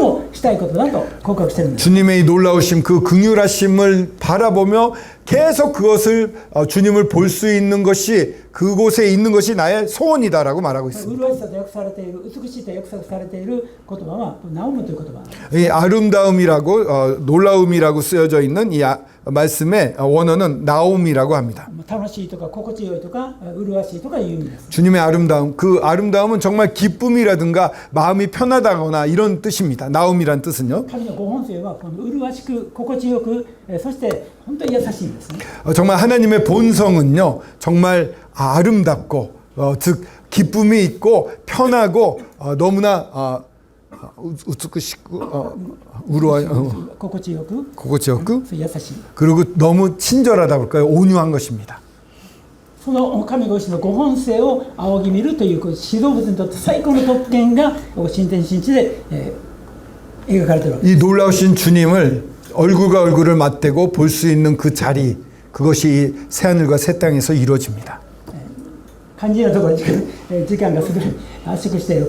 もしたいことだと告白してるんです。 주님의 이 놀라우심, 그 긍휼하심을 바라보며 계속 그것을 주님을 볼 수 있는 것이, 그곳에 있는 것이 나의 소원이다라고 말하고 있습니다. 麗しさと訳されている、美しいと訳されている言葉はナオムという言葉。 이 아름다움이라고 놀라움이라고 쓰여져 있는 이 말씀의 원어는 나옴이라고 합니다. 楽しいとか心地よいとか麗しいとかいう意味です。 주님의 아름다움, 그 아름다움은 정말 기쁨이라든가 마음이 편하다거나 이런 뜻입니다. 나옴이란 뜻은요. 神のご本性はこの麗しく心地よく、そして本当に優しいんですね。 정말 하나님의 본성은요, 정말 아름답고, 즉 기쁨이 있고 편하고 너무나 우스쿠시고 우루와 心地よく 고고지역구 優しい 그리고 너무 친절하다 볼까요? 온유한 것입니다. その神ご自身のご本性を仰ぎ見るという指導物にとって最高の特権が新天新地で、描かれているわけです。 이 놀라우신 주님을 얼굴과 얼굴을 맞대고 볼 수 있는 그 자리 그것이 이 새하늘과 새 땅에서 이루어집니다. 肝心なところ時間がすぐ圧縮して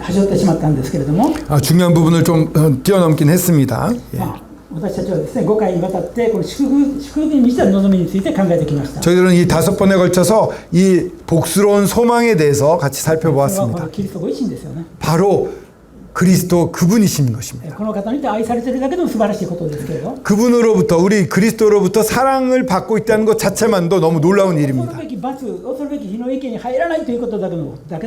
端折ってしまったんですけれども、 중요한 부분을 좀 뛰어넘긴 했습니다. 예. 私たちはですね5回にわたってこの祝福に満ちた望みについて考えてきました。 저희들은 이 5번에 걸쳐서 이 복스러운 소망에 대해서 같이 それはこ 살펴보았습니다. のキリストご自身ですよね。 바로 그리스도 그분이신 것입니다. この方にて愛されているだけでも素晴らしいことですけれど、 그분으로부터 우리 그리스도로부터 사랑을 받고 있다는 것 자체만도 너무 놀라운 恐る 일입니다. べき罰、恐るべき火の池に入らないということだけで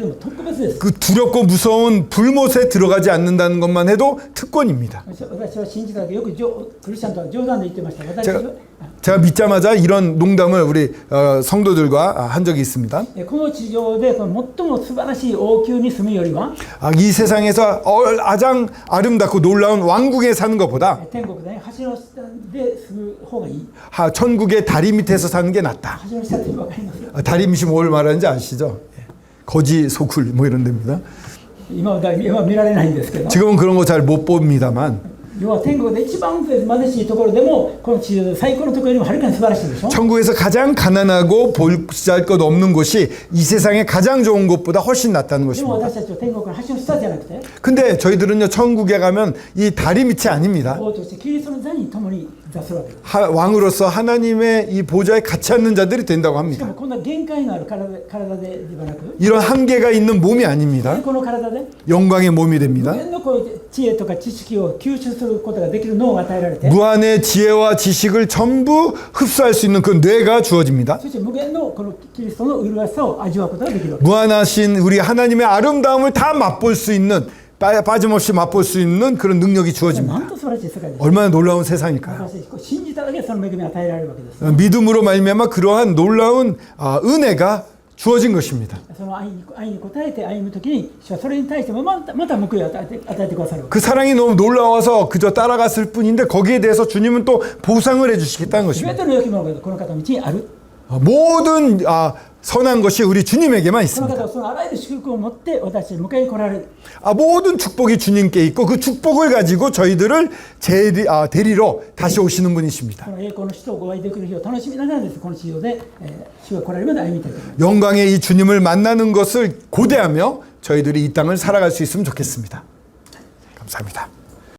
も特別です。 그 두렵고 무서운 불못에 들어가지 않는다는 것만 해도 특권입니다. 私は信じただけよくクリスチャンとは冗談で言ってました。私は 제가 믿자마자 이런 농담을 우리 성도들과 한 적이 있습니다. この地上で最も素晴らしい王宮に住むよりは 이 세상에서 가장 아름답고 놀라운 왕국에 사는 것보다 天国で橋の下で住む方がいい。 천국의 다리 밑에서 사는 게 낫다. 橋の下って分かりますよ。 다리 밑이 뭘 말하는지 아시죠? 거지 소굴 뭐 이런 데입니다. 今は見られないんですけど、 지금은 그런 거 잘 못 봅니다만 要は天国で一番貧しいところでもこの地上で最高のところよりもはるかに素晴らしいでしょ。 천국에서 가장 가난하고 볼시할 것 없는 곳이 이 세상의 가장 좋은 곳보다 훨씬 낫다는 でも 것입니다. 私たちは天国の橋の下じゃなくて 근데 저희들은요 천국에 가면 이 다리 밑이 아닙니다. 王としてキリストの座に共に座するわけです。 왕으로서 하나님의 이 보좌에 같이 앉는 자들이 된다고 しか 합니다. もこんな限界のある体ではなく、 이런 한계가 있는 몸이 아닙니다. この体で 영광의 몸이 됩니다. 無限のこう知恵とか知識を吸収することができる脳が与えられて、 무한의 지혜와 지식을 전부 흡수할 수 있는 그 뇌가 주어집니다. そして無限のこのキリストの麗しさを味わうことができるわけ。 무한하신 우리 하나님의 아름다움을 다 맛볼 수 있는 빠짐없이 맛볼 수 있는 그런 능력이 な 주어집니다. んと素晴らしい世界です。 얼마나 놀라운 세상일까요? 私たち信じただけでその恵みが与えられるわけです。 믿음으로 말미암아 그러한 놀라운 은혜가 주어진 것입니다. その愛に応えて歩むときに主はそれに対してもまた報いを与えてくださる。 그 사랑이 너무 놀라워서 그저 따라갔을 뿐인데 거기에 대해서 주님은 또 보상을 해주시겠다는 すべ 것입니다. ての良きものがこの方の道にある。 모든 선한 것이 우리 주님에게만 この 있습니다. 方はそのあらゆる祝福を持って私たちに迎えに来られる。 모든 축복이 주님께 있고 그 축복을 가지고 저희들을 데리러 다시 오시는 분이십니다. この栄光の使徒をご愛できる日を楽しみながらです。この地上で、主が来られるまで歩みたいと思います。 영광의 이 주님을 만나는 것을 고대하며 저희들이 이 땅을 살아갈 수 있으면 좋겠습니다. 감사합니다.